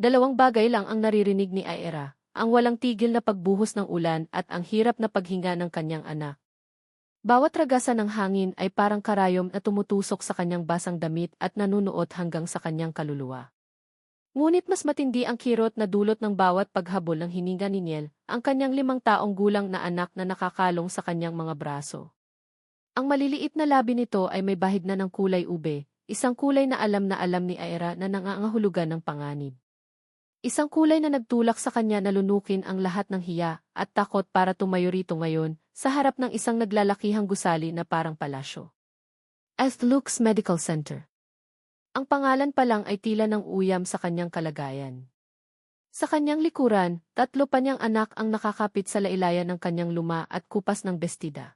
Dalawang bagay lang ang naririnig ni Aira, ang walang tigil na pagbuhos ng ulan at ang hirap na paghinga ng kanyang anak. Bawat ragasan ng hangin ay parang karayom na tumutusok sa kanyang basang damit at nanunuot hanggang sa kanyang kaluluwa. Ngunit mas matindi ang kirot na dulot ng bawat paghabol ng hininga ni Niel, ang kanyang 5 taong gulang na anak na nakakalong sa kanyang mga braso. Ang maliliit na labi nito ay may bahid na ng kulay ube, isang kulay na alam ni Aira na nangangahulugan ng panganib. Isang kulay na nagtulak sa kanya na lunukin ang lahat ng hiya at takot para tumayo rito ngayon, sa harap ng isang naglalakihang gusali na parang palasyo. Luke's Medical Center. Ang pangalan pa lang ay tila ng uyam sa kanyang kalagayan. Sa kanyang likuran, 3 pa niyang anak ang nakakapit sa lailayan ng kanyang luma at kupas ng bestida.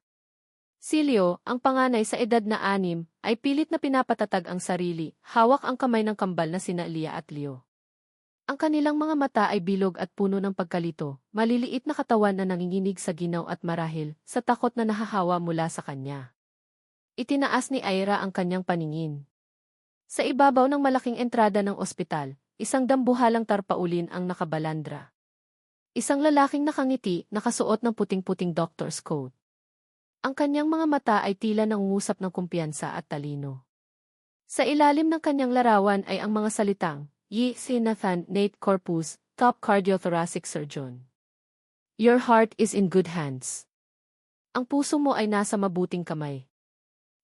Si Leo, ang panganay sa edad na 6, ay pilit na pinapatatag ang sarili, hawak ang kamay ng kambal na sina Leah at Leo. Ang kanilang mga mata ay bilog at puno ng pagkalito, maliliit na katawan na nanginginig sa ginaw at marahil, sa takot na nahahawa mula sa kanya. Itinaas ni Aira ang kanyang paningin. Sa ibabaw ng malaking entrada ng ospital, isang dambuhalang tarpaulin ang nakabalandra. Isang lalaking nakangiti, nakasuot ng puting-puting doctor's coat. Ang kanyang mga mata ay tila nangungusap ng kumpiyansa at talino. Sa ilalim ng kanyang larawan ay ang mga salitang, Si Nathan Nate Corpus, top cardiothoracic surgeon. Your heart is in good hands. Ang puso mo ay nasa mabuting kamay.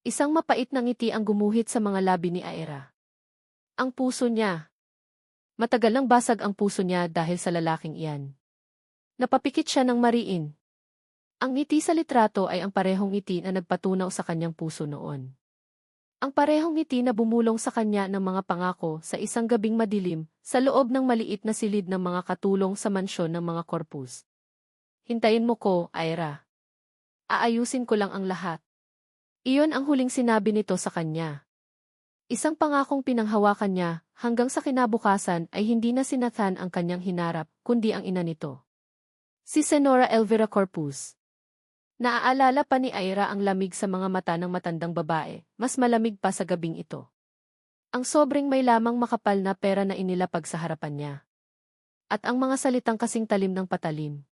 Isang mapait na ngiti ang gumuhit sa mga labi ni Aira. Ang puso niya. Matagal nang basag ang puso niya dahil sa lalaking iyan. Napapikit siya ng mariin. Ang ngiti sa litrato ay ang parehong ngiti na nagpatunaw sa kanyang puso noon. Ang parehong ngiti na bumulong sa kanya ng mga pangako sa isang gabing madilim, sa loob ng maliit na silid ng mga katulong sa mansyon ng mga Corpus. Hintayin mo ko, Aira. Aayusin ko lang ang lahat. Iyon ang huling sinabi nito sa kanya. Isang pangakong pinanghawakan niya, hanggang sa kinabukasan ay hindi na si Nathan ang kanyang hinarap, kundi ang ina nito. Si Senora Elvira Corpus. Naaalala pa ni Aira ang lamig sa mga mata ng matandang babae, mas malamig pa sa gabing ito. Ang sobrang may lamang makapal na pera na inilapag sa harapan niya. At ang mga salitang kasing talim ng patalim.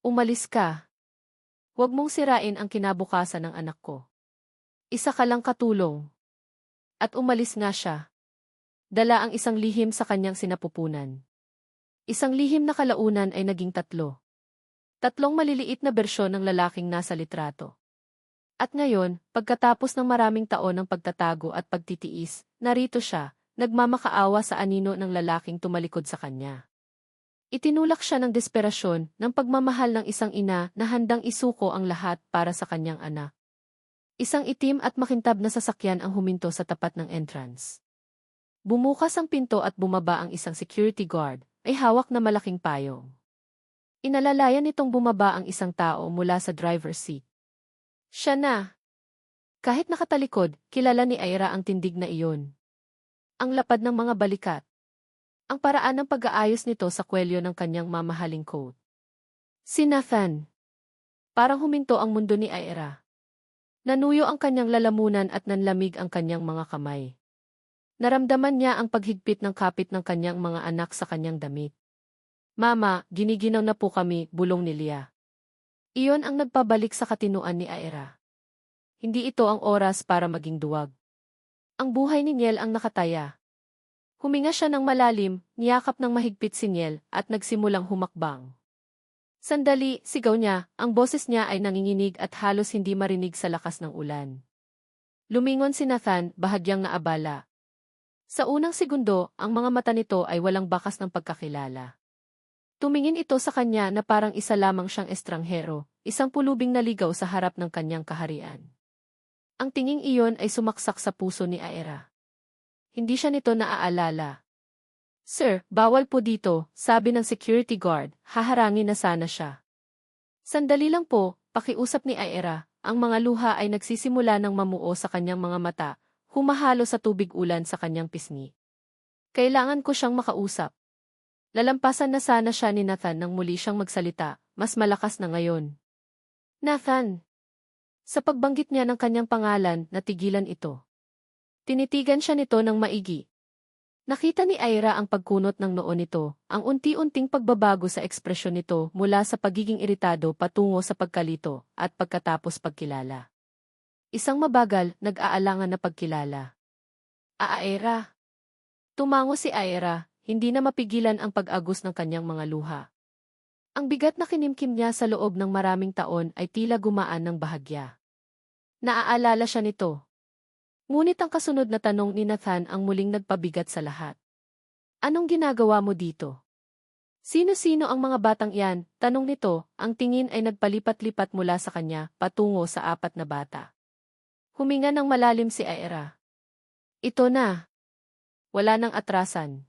Umalis ka. Huwag mong sirain ang kinabukasan ng anak ko. Isa ka lang katulong. At umalis nga siya. Dala ang isang lihim sa kanyang sinapupunan. Isang lihim na kalaunan ay naging 3. 3 maliliit na bersyon ng lalaking nasa litrato. At ngayon, pagkatapos ng maraming taon ng pagtatago at pagtitiis, narito siya, nagmamakaawa sa anino ng lalaking tumalikod sa kanya. Itinulak siya ng desperasyon, ng pagmamahal ng isang ina na handang isuko ang lahat para sa kanyang anak. Isang itim at makintab na sasakyan ang huminto sa tapat ng entrance. Bumukas ang pinto at bumaba ang isang security guard, ay hawak na malaking payong. Inalalayan nitong bumaba ang isang tao mula sa driver's seat. Siya na. Kahit nakatalikod, kilala ni Aira ang tindig na iyon. Ang lapad ng mga balikat. Ang paraan ng pag-aayos nito sa kwelyo ng kanyang mamahaling coat. Si Nathan. Parang huminto ang mundo ni Aira. Nanuyo ang kanyang lalamunan at nanlamig ang kanyang mga kamay. Naramdaman niya ang paghigpit ng kapit ng kanyang mga anak sa kanyang damit. Mama, giniginaw na po kami, bulong ni Leah. Iyon ang nagpabalik sa katinuan ni Aira. Hindi ito ang oras para maging duwag. Ang buhay ni Niel ang nakataya. Huminga siya ng malalim, niyakap ng mahigpit si Niel, at nagsimulang humakbang. Sandali, sigaw niya, ang boses niya ay nanginginig at halos hindi marinig sa lakas ng ulan. Lumingon si Nathan, bahagyang naabala. Sa unang segundo, ang mga mata nito ay walang bakas ng pagkakilala. Tumingin ito sa kanya na parang isa lamang siyang estranghero, isang pulubing naligaw sa harap ng kanyang kaharian. Ang tinging iyon ay sumaksak sa puso ni Aira. Hindi siya nito naaalala. Sir, bawal po dito, sabi ng security guard, haharangin na sana siya. Sandali lang po, pakiusap ni Aira, ang mga luha ay nagsisimula ng mamuo sa kanyang mga mata, humahalo sa tubig ulan sa kanyang pisngi. Kailangan ko siyang makausap. Lalampasan na sana siya ni Nathan nang muli siyang magsalita, mas malakas na ngayon. Nathan! Sa pagbanggit niya ng kanyang pangalan, natigilan ito. Tinitigan siya nito ng maigi. Nakita ni Ira ang pagkunot ng noo nito, ang unti-unting pagbabago sa ekspresyon nito mula sa pagiging iritado patungo sa pagkalito at pagkatapos pagkilala. Isang mabagal, nag-aalangan na pagkilala. Ira. Tumango si Ira, hindi na mapigilan ang pag-agos ng kanyang mga luha. Ang bigat na kinimkim niya sa loob ng maraming taon ay tila gumaan ng bahagya. Naaalala siya nito. Ngunit ang kasunod na tanong ni Nathan ang muling nagpabigat sa lahat. Anong ginagawa mo dito? Sino-sino ang mga batang iyan? Tanong nito, ang tingin ay nagpalipat-lipat mula sa kanya patungo sa apat na bata. Huminga ng malalim si Ira. Ito na. Wala nang atrasan.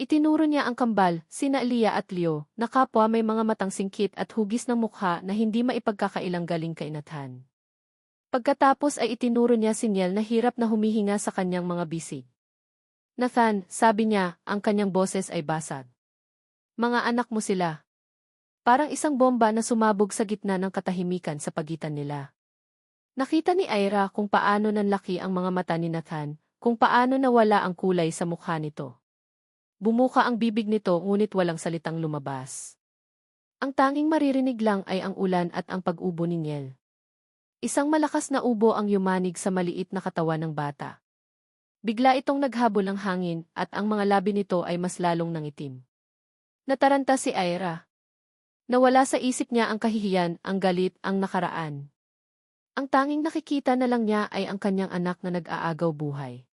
Itinuro niya ang kambal, sina Leah at Leo, na kapwa may mga matang singkit at hugis ng mukha na hindi maipagkakailang galing kay Nathan. Pagkatapos ay itinuro niya si Niel na hirap na humihinga sa kanyang mga bisig. Nathan, sabi niya, ang kanyang boses ay basag. Mga anak mo sila. Parang isang bomba na sumabog sa gitna ng katahimikan sa pagitan nila. Nakita ni Ira kung paano nanlaki ang mga mata ni Nathan, kung paano nawala ang kulay sa mukha nito. Bumuka ang bibig nito ngunit walang salitang lumabas. Ang tanging maririnig lang ay ang ulan at ang pag-ubo ni Niel. Isang malakas na ubo ang yumanig sa maliit na katawan ng bata. Bigla itong naghabol ng hangin at ang mga labi nito ay mas lalong nangitim. Nataranta si Ira. Nawala sa isip niya ang kahihiyan, ang galit, ang nakaraan. Ang tanging nakikita na lang niya ay ang kanyang anak na nag-aagaw buhay.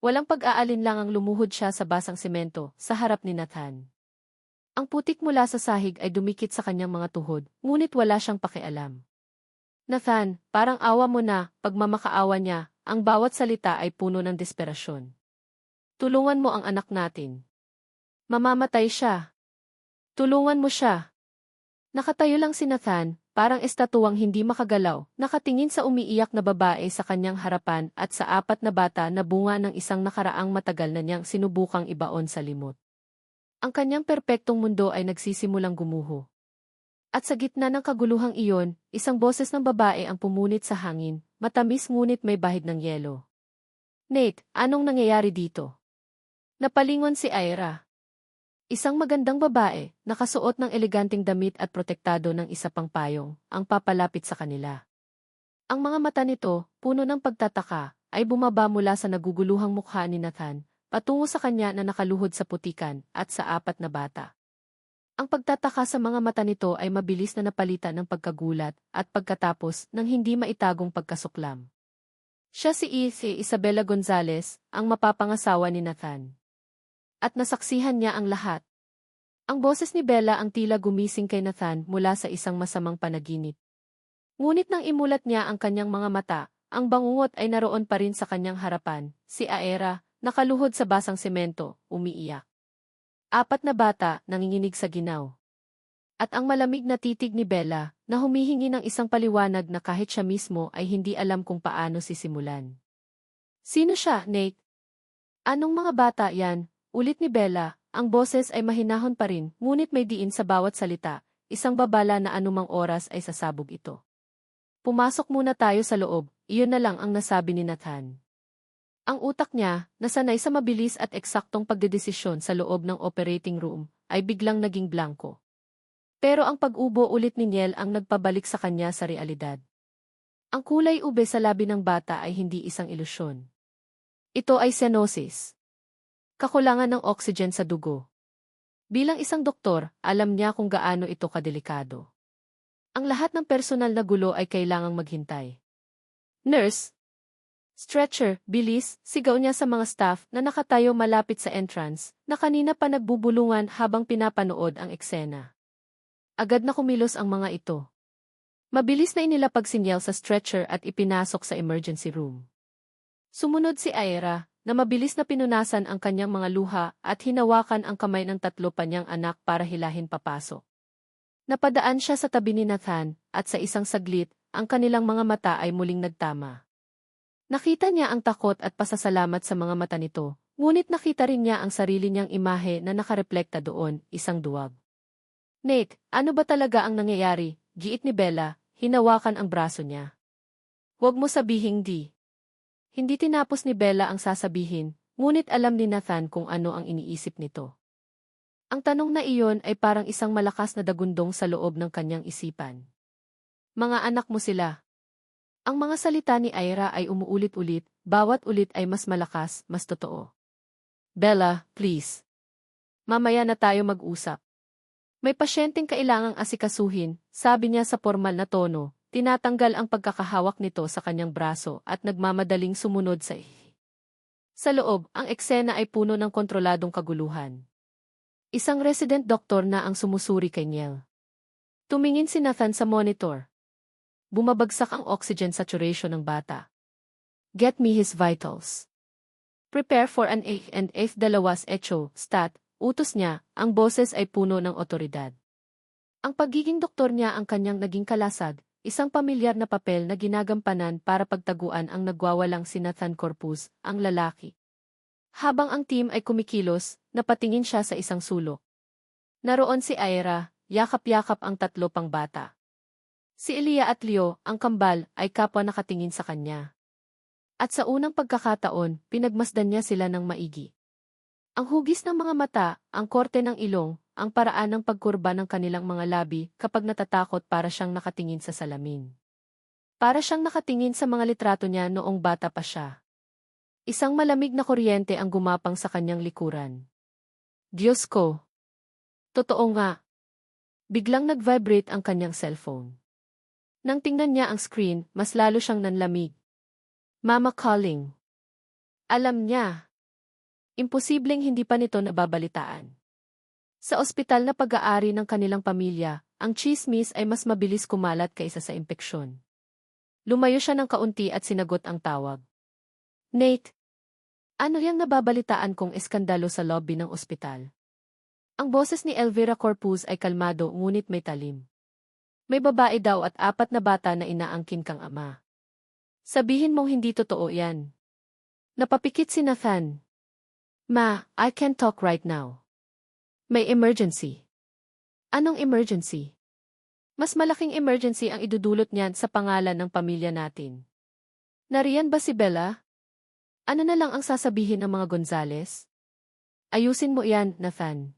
Walang pag-aalin lang ang lumuhod siya sa basang semento sa harap ni Nathan. Ang putik mula sa sahig ay dumikit sa kanyang mga tuhod, ngunit wala siyang pakialam. Nathan, parang awa mo na, pagmamakaawa niya, ang bawat salita ay puno ng desperasyon. Tulungan mo ang anak natin. Mamamatay siya. Tulungan mo siya. Nakatayo lang si Nathan, parang estatuwang hindi makagalaw, nakatingin sa umiiyak na babae sa kanyang harapan at sa apat na bata na bunga ng isang nakaraang matagal na niyang sinubukang ibaon sa limot. Ang kanyang perpektong mundo ay nagsisimulang gumuho. At sa gitna ng kaguluhang iyon, isang boses ng babae ang pumunit sa hangin, matamis ngunit may bahid ng yelo. Nate, anong nangyayari dito? Napalingon si Ira. Isang magandang babae, nakasuot ng eleganteng damit at protektado ng isa pang payong, ang papalapit sa kanila. Ang mga mata nito, puno ng pagtataka, ay bumaba mula sa naguguluhang mukha ni Nathan, patungo sa kanya na nakaluhod sa putikan, at sa apat na bata. Ang pagtataka sa mga mata nito ay mabilis na napalitan ng pagkagulat, at pagkatapos ng hindi maitagong pagkasuklam. Siya si Isabela Gonzalez, ang mapapangasawa ni Nathan. At nasaksihan niya ang lahat. Ang boses ni Bella ang tila gumising kay Nathan mula sa isang masamang panaginip. Ngunit nang imulat niya ang kanyang mga mata, ang bangungot ay naroon pa rin sa kanyang harapan, si Ira, nakaluhod sa basang semento, umiiyak. Apat na bata, nanginginig sa ginaw. At ang malamig na titig ni Bella, na humihingi ng isang paliwanag na kahit siya mismo ay hindi alam kung paano sisimulan. Sino siya, Nate? Anong mga bata yan? Ulit ni Bella, ang boses ay mahinahon pa rin, ngunit may diin sa bawat salita, isang babala na anumang oras ay sasabog ito. Pumasok muna tayo sa loob, iyon na lang ang nasabi ni Nathan. Ang utak niya, nasanay sa mabilis at eksaktong pagdedesisyon sa loob ng operating room, ay biglang naging blanko. Pero ang pag-ubo ulit ni Niel ang nagpabalik sa kanya sa realidad. Ang kulay ube sa labi ng bata ay hindi isang ilusyon. Ito ay cyanosis. Kakulangan ng oxygen sa dugo. Bilang isang doktor, alam niya kung gaano ito kadelikado. Ang lahat ng personal na gulo ay kailangang maghintay. Nurse! Stretcher, bilis, sigaw niya sa mga staff na nakatayo malapit sa entrance, na kanina pa nagbubulungan habang pinapanood ang eksena. Agad na kumilos ang mga ito. Mabilis na inilapag si Niel sa stretcher at ipinasok sa emergency room. Sumunod si Ira, na mabilis na pinunasan ang kanyang mga luha at hinawakan ang kamay ng tatlo pa niyang anak para hilahin papasok. Napadaan siya sa tabi ni Nathan, at sa isang saglit, ang kanilang mga mata ay muling nagtama. Nakita niya ang takot at pasasalamat sa mga mata nito, ngunit nakita rin niya ang sarili niyang imahe na nakarepлекta doon, isang duwag. Nate, ano ba talaga ang nangyayari? Giit ni Bella, hinawakan ang braso niya. Huwag mo sabihing di. Hindi tinapos ni Bella ang sasabihin, Ngunit alam ni Nathan kung ano ang iniisip nito. Ang tanong na iyon ay parang isang malakas na dagundong sa loob ng kanyang isipan. Mga anak mo sila. Ang mga salita ni Ira ay umuulit-ulit, bawat ulit ay mas malakas, mas totoo. Bella, please. Mamaya na tayo mag-usap. May pasyenteng kailangang asikasuhin, sabi niya sa formal na tono, tinatanggal ang pagkakahawak nito sa kanyang braso at nagmamadaling sumunod sa Sa loob, ang eksena ay puno ng kontroladong kaguluhan. Isang resident doktor na ang sumusuri kay Niel. Tumingin si Nathan sa monitor. Bumabagsak ang oxygen saturation ng bata. Get me his vitals. Prepare for an A&F2 echo, stat, utos niya, ang boses ay puno ng otoridad. Ang pagiging doktor niya ang kanyang naging kalasag, isang pamilyar na papel na ginagampanan para pagtaguan ang nagwawalang si Nathan Corpus, ang lalaki. Habang ang team ay kumikilos, napatingin siya sa isang sulok. Naroon si Ira, yakap-yakap ang tatlo pang bata. Si Elia at Leo, ang kambal, ay kapwa nakatingin sa kanya. At sa unang pagkakataon, pinagmasdan niya sila ng maigi. Ang hugis ng mga mata, ang korte ng ilong, ang paraan ng pagkurba ng kanilang mga labi kapag natatakot para siyang nakatingin sa salamin. Para siyang nakatingin sa mga litrato niya noong bata pa siya. Isang malamig na kuryente ang gumapang sa kanyang likuran. Diyos ko! Totoo nga. Biglang nag-vibrate ang kanyang cellphone. Nang tingnan niya ang screen, mas lalo siyang nanlamig. Mama calling. Alam niya. Imposibleng hindi pa nito nababalitaan. Sa ospital na pag-aari ng kanilang pamilya, ang tsismis ay mas mabilis kumalat kaysa sa impeksyon. Lumayo siya ng kaunti at sinagot ang tawag. Nate, ano yang nababalitaan kong eskandalo sa lobby ng ospital? Ang boses ni Elvira Corpus ay kalmado ngunit may talim. May babae daw at 4 na bata na inaangkin kang ama. Sabihin mong hindi totoo yan. Napapikit si Nathan. Ma, I can't talk right now. May emergency. Anong emergency? Mas malaking emergency ang idudulot niyan sa pangalan ng pamilya natin. Nariyan ba si Bella? Ano na lang ang sasabihin ng mga Gonzales? Ayusin mo iyan, Nathan.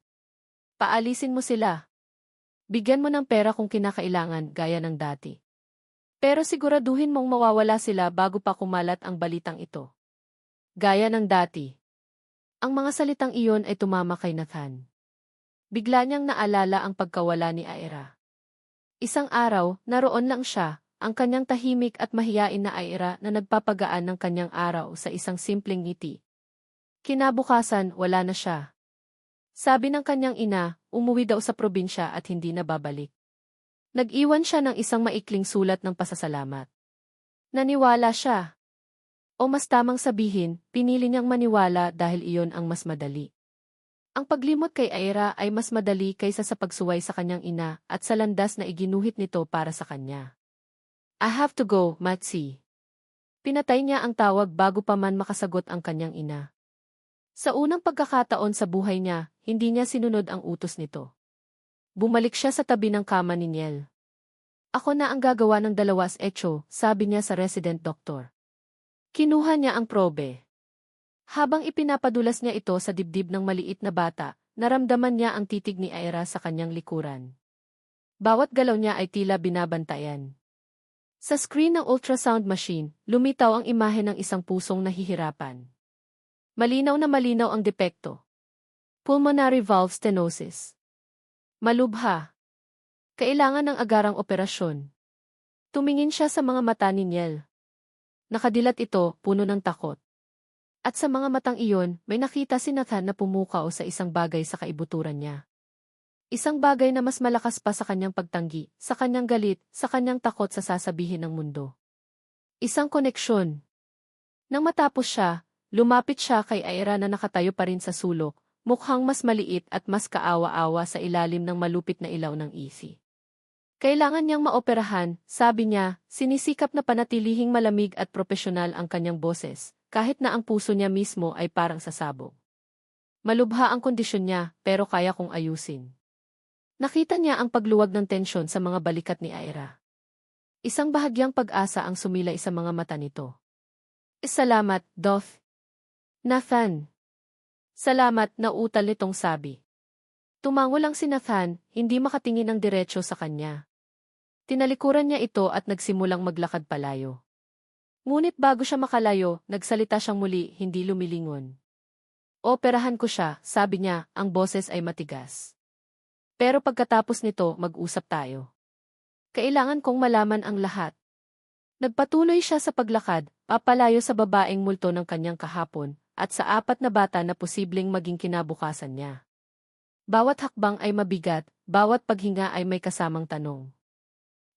Paalisin mo sila. Bigyan mo ng pera kung kinakailangan gaya ng dati. Pero siguraduhin mong mawawala sila bago pa kumalat ang balitang ito. Gaya ng dati. Ang mga salitang iyon ay tumama kay Nathan. Bigla niyang naalala ang pagkawala ni Ira. Isang araw, naroon lang siya, ang kanyang tahimik at mahiyain na Ira na nagpapagaan ng kanyang araw sa isang simpleng ngiti. Kinabukasan, wala na siya. Sabi ng kanyang ina, umuwi daw sa probinsya at hindi na babalik. Nag-iwan siya ng isang maikling sulat ng pasasalamat. Naniwala siya. O mas tamang sabihin, pinili niyang maniwala dahil iyon ang mas madali. Ang paglimot kay Ira ay mas madali kaysa sa pagsuway sa kanyang ina at sa landas na iginuhit nito para sa kanya. I have to go, Matsi. Pinatay niya ang tawag bago pa man makasagot ang kanyang ina. Sa unang pagkakataon sa buhay niya, hindi niya sinunod ang utos nito. Bumalik siya sa tabi ng kama ni Niel. Ako na ang gagawa ng 2 echo, sabi niya sa resident doctor. Kinuha niya ang probe. Habang ipinapadulas niya ito sa dibdib ng maliit na bata, naramdaman niya ang titig ni Ira sa kanyang likuran. Bawat galaw niya ay tila binabantayan. Sa screen ng ultrasound machine, lumitaw ang imahe ng isang pusong nahihirapan. Malinaw na malinaw ang depekto. Pulmonary valve stenosis. Malubha. Kailangan ng agarang operasyon. Tumingin siya sa mga mata ni Niel. Nakadilat ito, puno ng takot. At sa mga matang iyon, may nakita si Nathan na pumukaw sa isang bagay sa kaibuturan niya. Isang bagay na mas malakas pa sa kanyang pagtanggi, sa kanyang galit, sa kanyang takot sa sasabihin ng mundo. Isang koneksyon. Nang matapos siya, lumapit siya kay Ira na nakatayo pa rin sa sulok, mukhang mas maliit at mas kaawa-awa sa ilalim ng malupit na ilaw ng isi. Kailangan niyang maoperahan, sabi niya, sinisikap na panatilihing malamig at propesyonal ang kanyang boses, kahit na ang puso niya mismo ay parang sasabog. Malubha ang kondisyon niya, pero kaya kong ayusin. Nakita niya ang pagluwag ng tensyon sa mga balikat ni Ira. Isang bahagyang pag-asa ang sumilay sa mga mata nito. Salamat, Doth. Nathan. Salamat, nauutal nitong sabi. Tumango lang si Nathan, hindi makatingin ng diretsyo sa kanya. Tinalikuran niya ito at nagsimulang maglakad palayo. Ngunit bago siya makalayo, nagsalita siyang muli, hindi lumilingon. Operahan ko siya, sabi niya, ang boses ay matigas. Pero pagkatapos nito, mag-usap tayo. Kailangan kong malaman ang lahat. Nagpatuloy siya sa paglakad, papalayo sa babaeng multo ng kanyang kahapon, at sa 4 na bata na posibleng maging kinabukasan niya. Bawat hakbang ay mabigat, bawat paghinga ay may kasamang tanong.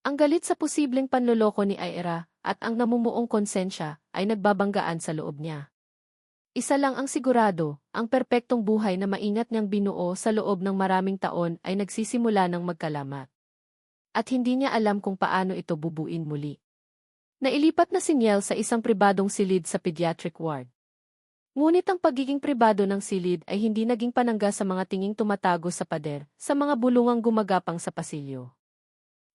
Ang galit sa posibleng panloloko ni Aira, at ang namumuong konsensya, ay nagbabanggaan sa loob niya. Isa lang ang sigurado, ang perpektong buhay na maingat niyang binuo sa loob ng maraming taon ay nagsisimula ng magkalamat. At hindi niya alam kung paano ito bubuin muli. Nailipat na si Niel sa isang pribadong silid sa pediatric ward. Ngunit ang pagiging pribado ng silid ay hindi naging panangga sa mga tinging tumatago sa pader, sa mga bulungang gumagapang sa pasilyo.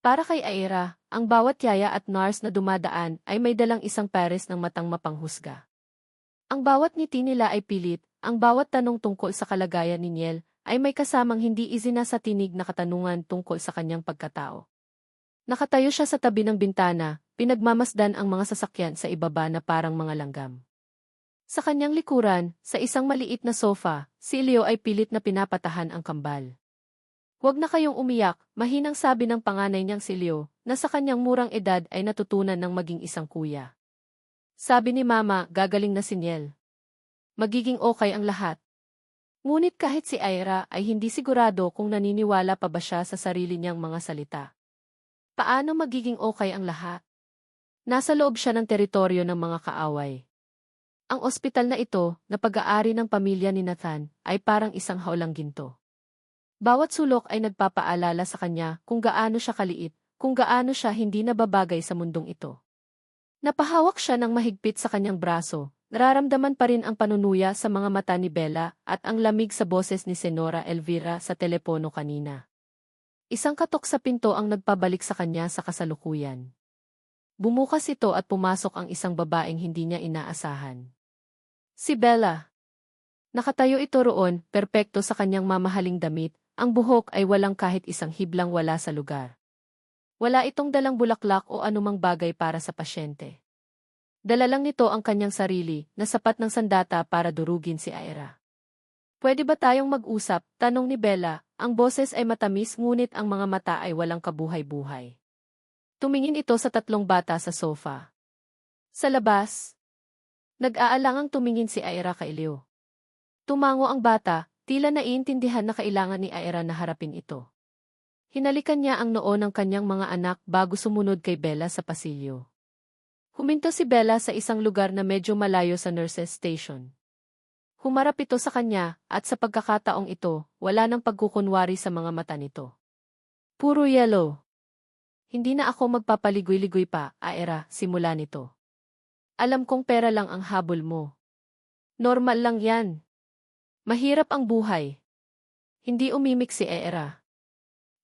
Para kay Aira, ang bawat yaya at nurse na dumadaan ay may dalang isang pares ng matang mapanghusga. Ang bawat ngiti nila ay pilit, ang bawat tanong tungkol sa kalagayan ni Niel ay may kasamang hindi isinasatinig na katanungan tungkol sa kanyang pagkatao. Nakatayo siya sa tabi ng bintana, pinagmamasdan ang mga sasakyan sa ibaba na parang mga langgam. Sa kanyang likuran, sa isang maliit na sofa, si Leo ay pilit na pinapatahan ang kambal. Huwag na kayong umiyak, mahinang sabi ng panganay niyang si Leo, na sa kanyang murang edad ay natutunan ng maging isang kuya. Sabi ni Mama, gagaling na si Niel. Magiging okay ang lahat. Ngunit kahit si Aira ay hindi sigurado kung naniniwala pa ba siya sa sarili niyang mga salita. Paano magiging okay ang lahat? Nasa loob siya ng teritoryo ng mga kaaway. Ang ospital na ito, na pag-aari ng pamilya ni Nathan, ay parang isang haulang ginto. Bawat sulok ay nagpapaalala sa kanya kung gaano siya kaliit, kung gaano siya hindi nababagay sa mundong ito. Napahawak siya ng mahigpit sa kanyang braso, nararamdaman pa rin ang panunuya sa mga mata ni Bella at ang lamig sa boses ni Senora Elvira sa telepono kanina. Isang katok sa pinto ang nagpabalik sa kanya sa kasalukuyan. Bumukas ito at pumasok ang isang babaeng hindi niya inaasahan. Si Bella. Nakatayo ito roon, perpekto sa kanyang mamahaling damit, ang buhok ay walang kahit isang hiblang wala sa lugar. Wala itong dalang bulaklak o anumang bagay para sa pasyente. Dala lang nito ang kanyang sarili, na sapat ng sandata para durugin si Aira. Pwede ba tayong mag-usap? Tanong ni Bella, ang boses ay matamis ngunit ang mga mata ay walang kabuhay-buhay. Tumingin ito sa 3 bata sa sofa. Sa labas, nag-aalangang tumingin si Aira kay Leo. Tumango ang bata, tila naiintindihan na kailangan ni Aira na harapin ito. Hinalikan niya ang noo ng kanyang mga anak bago sumunod kay Bella sa pasilyo. Huminto si Bella sa isang lugar na medyo malayo sa nurses station. Humarap ito sa kanya, at sa pagkakataong ito, wala nang pagkukunwari sa mga mata nito. Puro yellow. Hindi na ako magpapaligoy-ligoy pa, Aira, simula nito. Alam kong pera lang ang habol mo. Normal lang yan. Mahirap ang buhay. Hindi umimik si Aira.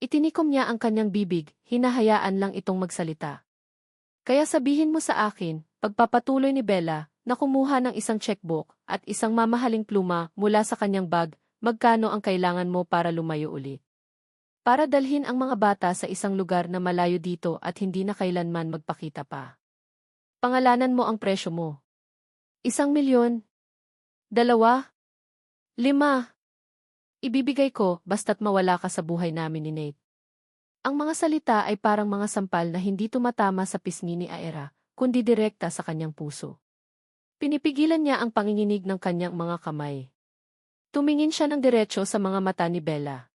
Itinikom niya ang kanyang bibig, hinahayaan lang itong magsalita. Kaya sabihin mo sa akin, pagpapatuloy ni Bella, na kumuha ng isang checkbook at isang mamahaling pluma mula sa kanyang bag, magkano ang kailangan mo para lumayo ulit. Para dalhin ang mga bata sa isang lugar na malayo dito at hindi na kailanman magpakita pa. Pangalanan mo ang presyo mo. 1 milyon? 2? 5? Ibibigay ko, basta't mawala ka sa buhay namin ni Nate. Ang mga salita ay parang mga sampal na hindi tumatama sa pisngi ni Aira, kundi direkta sa kanyang puso. Pinipigilan niya ang panginginig ng kanyang mga kamay. Tumingin siya ng diretsyo sa mga mata ni Bella.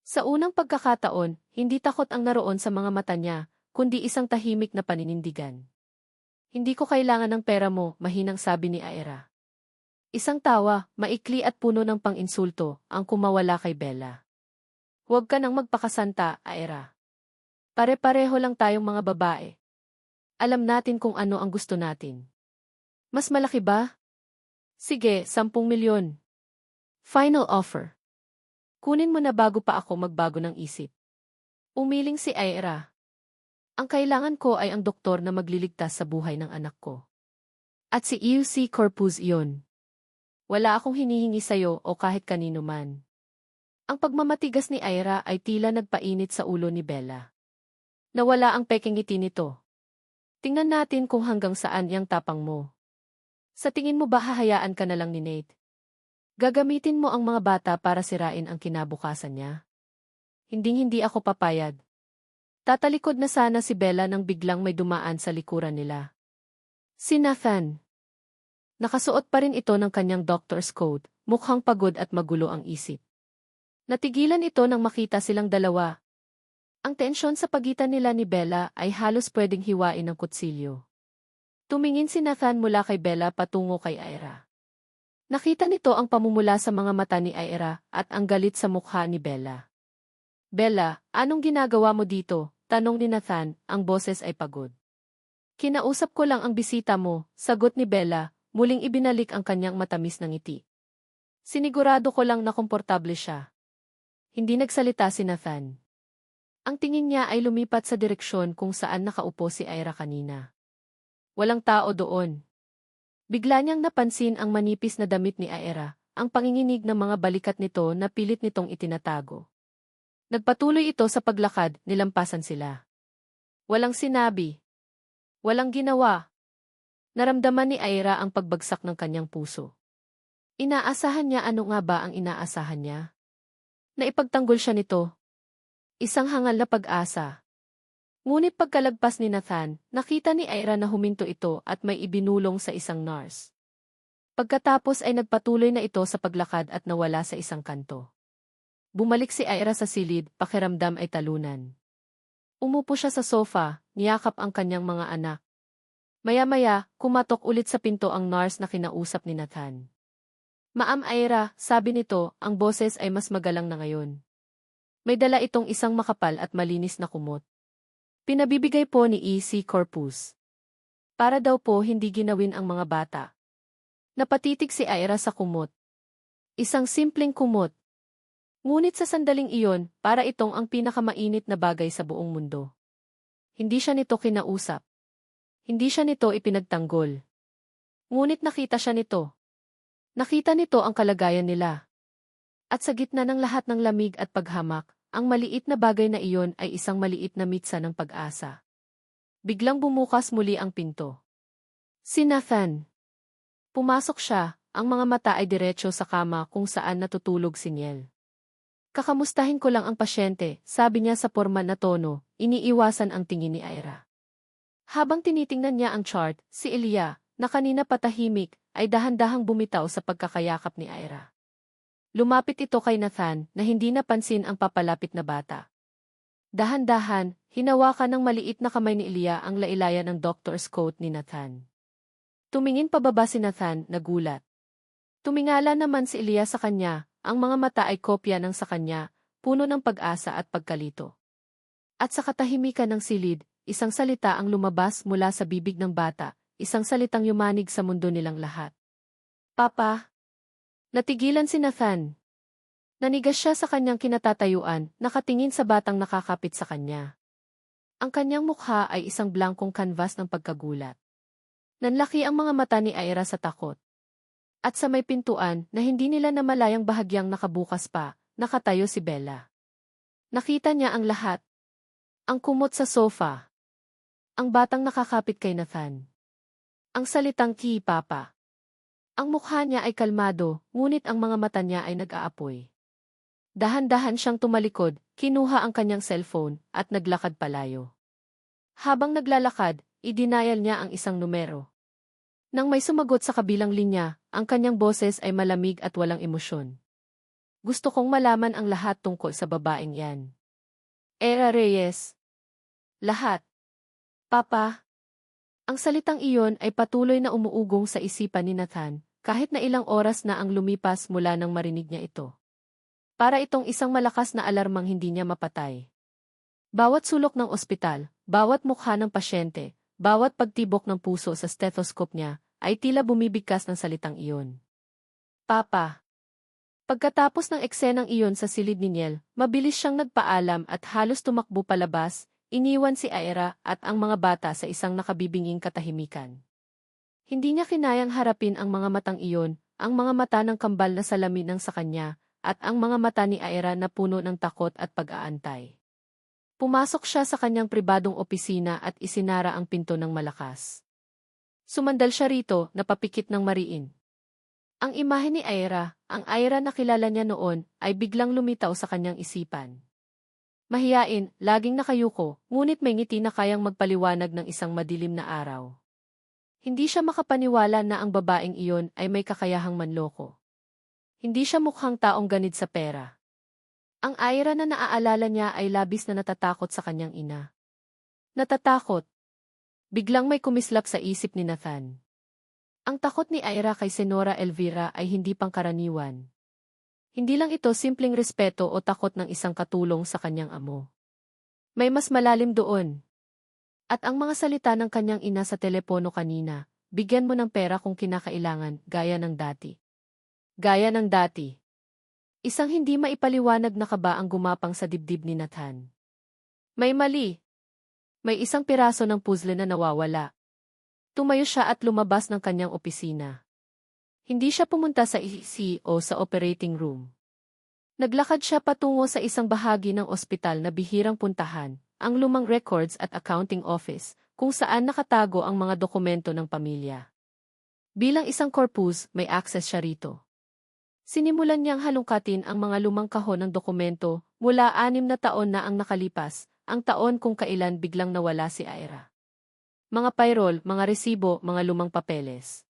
Sa unang pagkakataon, hindi takot ang naroon sa mga mata niya, kundi isang tahimik na paninindigan. Hindi ko kailangan ng pera mo, mahinang sabi ni Aira. Isang tawa, maikli at puno ng pang-insulto, ang kumawala kay Bella. Huwag ka nang magpakasanta, Aira. Pare-pareho lang tayong mga babae. Alam natin kung ano ang gusto natin. Mas malaki ba? Sige, 10 milyon. Final offer. Kunin mo na bago pa ako magbago ng isip. Umiling si Aira. Ang kailangan ko ay ang doktor na magliligtas sa buhay ng anak ko. At si EUC Corpus iyon. Wala akong hinihingi sa'yo o kahit kanino man. Ang pagmamatigas ni Ira ay tila nagpainit sa ulo ni Bella. Nawala ang pekeng ngiti nito. Tingnan natin kung hanggang saan yang tapang mo. Sa tingin mo ba hahayaan ka na lang ni Nate? Gagamitin mo ang mga bata para sirain ang kinabukasan niya? Hinding-hindi ako papayag. Tatalikod na sana si Bella nang biglang may dumaan sa likuran nila. Si Nathan. Nakasuot pa rin ito ng kanyang doctor's coat, mukhang pagod at magulo ang isip. Natigilan ito nang makita silang dalawa. Ang tensyon sa pagitan nila ni Bella ay halos pwedeng hiwain ng kutsilyo. Tumingin si Nathan mula kay Bella patungo kay Ira. Nakita nito ang pamumula sa mga mata ni Ira at ang galit sa mukha ni Bella. Bella, anong ginagawa mo dito? Tanong ni Nathan, ang boses ay pagod. Kinausap ko lang ang bisita mo, sagot ni Bella, muling ibinalik ang kanyang matamis na ngiti. Sinigurado ko lang na komportable siya. Hindi nagsalita si Nathan. Ang tingin niya ay lumipat sa direksyon kung saan nakaupo si Ira kanina. Walang tao doon. Bigla niyang napansin ang manipis na damit ni Ira, ang panginginig ng mga balikat nito na pilit nitong itinatago. Nagpatuloy ito sa paglakad, nilampasan sila. Walang sinabi. Walang ginawa. Naramdaman ni Ira ang pagbagsak ng kanyang puso. Inaasahan niya ano nga ba ang inaasahan niya? Naipagtanggol siya nito. Isang hangal na pag-asa. Ngunit pagkalagpas ni Nathan, nakita ni Ira na huminto ito at may ibinulong sa isang nurse. Pagkatapos ay nagpatuloy na ito sa paglakad at nawala sa isang kanto. Bumalik si Ira sa silid, pakiramdam ay talunan. Umupo siya sa sofa, niyakap ang kanyang mga anak. Maya-maya, kumatok ulit sa pinto ang nurse na kinausap ni Nathan. Ma'am Ira, sabi nito, ang boses ay mas magalang na ngayon. May dala itong isang makapal at malinis na kumot. Pinabibigay po ni E.C. Corpus. Para daw po hindi ginawin ang mga bata. Napatitig si Ira sa kumot. Isang simpleng kumot. Ngunit sa sandaling iyon, para itong ang pinakamainit na bagay sa buong mundo. Hindi siya nito kinausap. Hindi siya nito ipinagtanggol. Ngunit nakita siya nito. Nakita nito ang kalagayan nila. At sa gitna ng lahat ng lamig at paghamak, ang maliit na bagay na iyon ay isang maliit na mitsa ng pag-asa. Biglang bumukas muli ang pinto. Si Nathan. Pumasok siya, ang mga mata ay diretso sa kama kung saan natutulog si Niel. Kakamustahin ko lang ang pasyente, sabi niya sa pormal na tono, iniiwasan ang tingin ni Ira. Habang tinitingnan niya ang chart, si Elia, na kanina patahimik, ay dahan-dahang bumitaw sa pagkakayakap ni Ira. Lumapit ito kay Nathan na hindi napansin ang papalapit na bata. Dahan-dahan, hinawakan ng maliit na kamay ni Elia ang lailayan ng doctor's coat ni Nathan. Tumingin pababa si Nathan, nagulat. Tumingala naman si Elia sa kanya, ang mga mata ay kopya ng sa kanya, puno ng pag-asa at pagkalito. At sa katahimikan ng silid, isang salita ang lumabas mula sa bibig ng bata, isang salitang yumanig sa mundo nilang lahat. Papa. Natigilan si Nathan. Nanigas siya sa kanyang kinatatayuan, nakatingin sa batang nakakapit sa kanya. Ang kanyang mukha ay isang blankong kanvas ng pagkagulat. Nanlaki ang mga mata ni Ira sa takot. At sa may pintuan na hindi nila namalayang bahagyang nakabukas pa, nakatayo si Bella. Nakita niya ang lahat. Ang kumot sa sofa. Ang batang nakakapit kay Nathan. Ang salitang ki, Papa. Ang mukha niya ay kalmado, ngunit ang mga mata niya ay nag-aapoy. Dahan-dahan siyang tumalikod, kinuha ang kanyang cellphone, at naglakad palayo. Habang naglalakad, idinayal niya ang isang numero. Nang may sumagot sa kabilang linya, ang kanyang boses ay malamig at walang emosyon. Gusto kong malaman ang lahat tungkol sa babaeng yan. Ira Reyes. Lahat. Papa. Ang salitang iyon ay patuloy na umuugong sa isipan ni Nathan, kahit na ilang oras na ang lumipas mula nang marinig niya ito. Para itong isang malakas na alarmang hindi niya mapatay. Bawat sulok ng ospital, bawat mukha ng pasyente, bawat pagtibok ng puso sa stethoscope niya, ay tila bumibigkas ng salitang iyon. Papa. Pagkatapos ng eksenang iyon sa silid ni Niel, mabilis siyang nagpaalam at halos tumakbo palabas, iniwan si Ira at ang mga bata sa isang nakabibinging katahimikan. Hindi niya kinayang harapin ang mga matang iyon, ang mga mata ng kambal na salamin ng sa kanya, at ang mga mata ni Aira na puno ng takot at pag-aantay. Pumasok siya sa kanyang pribadong opisina at isinara ang pinto ng malakas. Sumandal siya rito, napapikit ng mariin. Ang imahe ni Aira, ang Aira na kilala niya noon, ay biglang lumitaw sa kanyang isipan. Mahiyain, laging nakayuko, ngunit may ngiti na kayang magpaliwanag ng isang madilim na araw. Hindi siya makapaniwala na ang babaeng iyon ay may kakayahang manloko. Hindi siya mukhang taong ganid sa pera. Ang Aira na naaalala niya ay labis na natatakot sa kanyang ina. Natatakot. Biglang may kumislap sa isip ni Nathan. Ang takot ni Aira kay Senora Elvira ay hindi pangkaraniwan. Hindi lang ito simpleng respeto o takot ng isang katulong sa kanyang amo. May mas malalim doon. At ang mga salita ng kanyang ina sa telepono kanina, bigyan mo ng pera kung kinakailangan, gaya ng dati. Gaya ng dati. Isang hindi maipaliwanag na kaba ang gumapang sa dibdib ni Nathan. May mali. May isang piraso ng puzzle na nawawala. Tumayo siya at lumabas ng kanyang opisina. Hindi siya pumunta sa EC o sa operating room. Naglakad siya patungo sa isang bahagi ng ospital na bihirang puntahan, ang lumang records at accounting office, kung saan nakatago ang mga dokumento ng pamilya. Bilang isang corpus, may access siya rito. Sinimulan niyang halungkatin ang mga lumang kahon ng dokumento mula 6 na taon na ang nakalipas, ang taon kung kailan biglang nawala si Aira. Mga payroll, mga resibo, mga lumang papeles.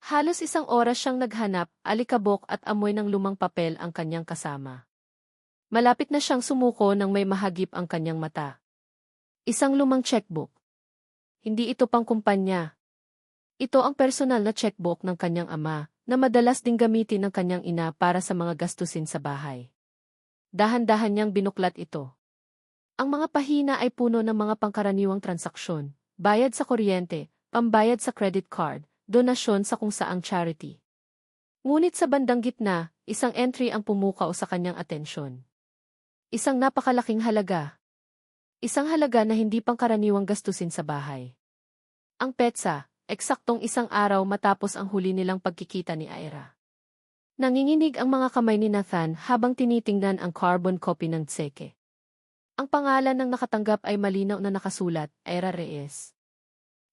Halos 1 oras siyang naghanap, alikabok at amoy ng lumang papel ang kanyang kasama. Malapit na siyang sumuko nang may mahagip ang kanyang mata. Isang lumang checkbook. Hindi ito pang kumpanya. Ito ang personal na checkbook ng kanyang ama, na madalas ding gamitin ng kanyang ina para sa mga gastusin sa bahay. Dahan-dahan niyang binuklat ito. Ang mga pahina ay puno ng mga pangkaraniwang transaksyon, bayad sa kuryente, pambayad sa credit card, donasyon sa kung saang charity. Ngunit sa bandang gitna, isang entry ang pumukaw sa kanyang atensyon. Isang napakalaking halaga. Isang halaga na hindi pangkaraniwang gastusin sa bahay. Ang petsa, eksaktong 1 araw matapos ang huli nilang pagkikita ni Aira. Nanginginig ang mga kamay ni Nathan habang tinitingnan ang carbon copy ng tseke. Ang pangalan ng nakatanggap ay malinaw na nakasulat, Aira Reyes.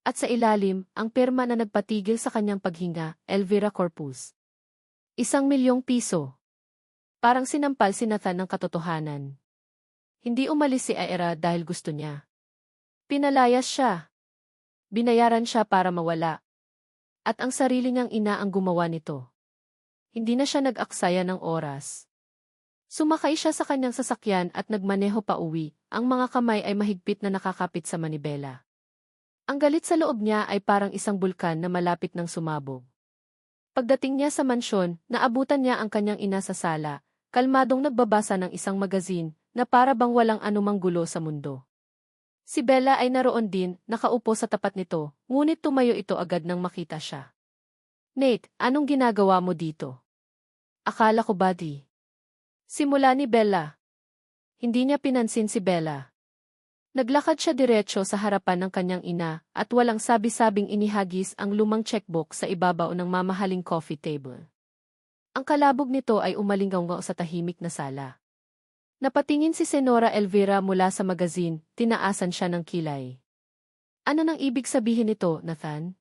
At sa ilalim, ang pirma na nagpatigil sa kanyang paghinga, Elvira Corpus. 1,000,000 piso. Parang sinampal si Nathan ng katotohanan. Hindi umalis si Aira dahil gusto niya. Pinalayas siya. Binayaran siya para mawala. At ang sarili niyang ina ang gumawa nito. Hindi na siya nag-aksaya ng oras. Sumakay siya sa kanyang sasakyan at nagmaneho pa uwi, ang mga kamay ay mahigpit na nakakapit sa manibela. Ang galit sa loob niya ay parang isang bulkan na malapit ng sumabog. Pagdating niya sa mansyon, naabutan niya ang kanyang ina sa sala, kalmadong nagbabasa ng isang magazine na para bang walang anumang gulo sa mundo. Si Bella ay naroon din, nakaupo sa tapat nito, ngunit tumayo ito agad nang makita siya. Nate, anong ginagawa mo dito? Akala ko ba di? Simula ni Bella. Hindi niya pinansin si Bella. Naglakad siya diretso sa harapan ng kanyang ina at walang sabi-sabing inihagis ang lumang checkbook sa ibabaw ng mamahaling coffee table. Ang kalabog nito ay umalingaw sa tahimik na sala. Napatingin si Senora Elvira mula sa magazine, tinaasan siya ng kilay. Ano nang ibig sabihin nito, Nathan?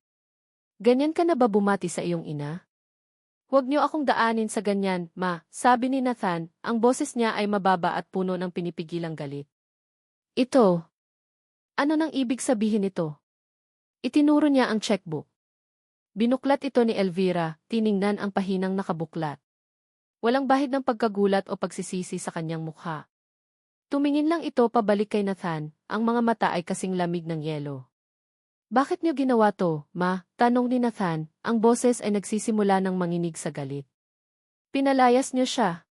Ganyan ka na ba bumati sa iyong ina? Huwag niyo akong daanin sa ganyan, ma, sabi ni Nathan, ang boses niya ay mababa at puno ng pinipigilang galit. Ito. Ano nang ibig sabihin nito? Itinuro niya ang checkbook. Binuklat ito ni Elvira, tiningnan ang pahinang nakabuklat. Walang bahid ng pagkagulat o pagsisisi sa kanyang mukha. Tumingin lang ito pabalik kay Nathan, ang mga mata ay kasing lamig ng yelo. Bakit niyo ginawa to, ma? Tanong ni Nathan, ang boses ay nagsisimula ng manginig sa galit. Pinalayas niyo siya.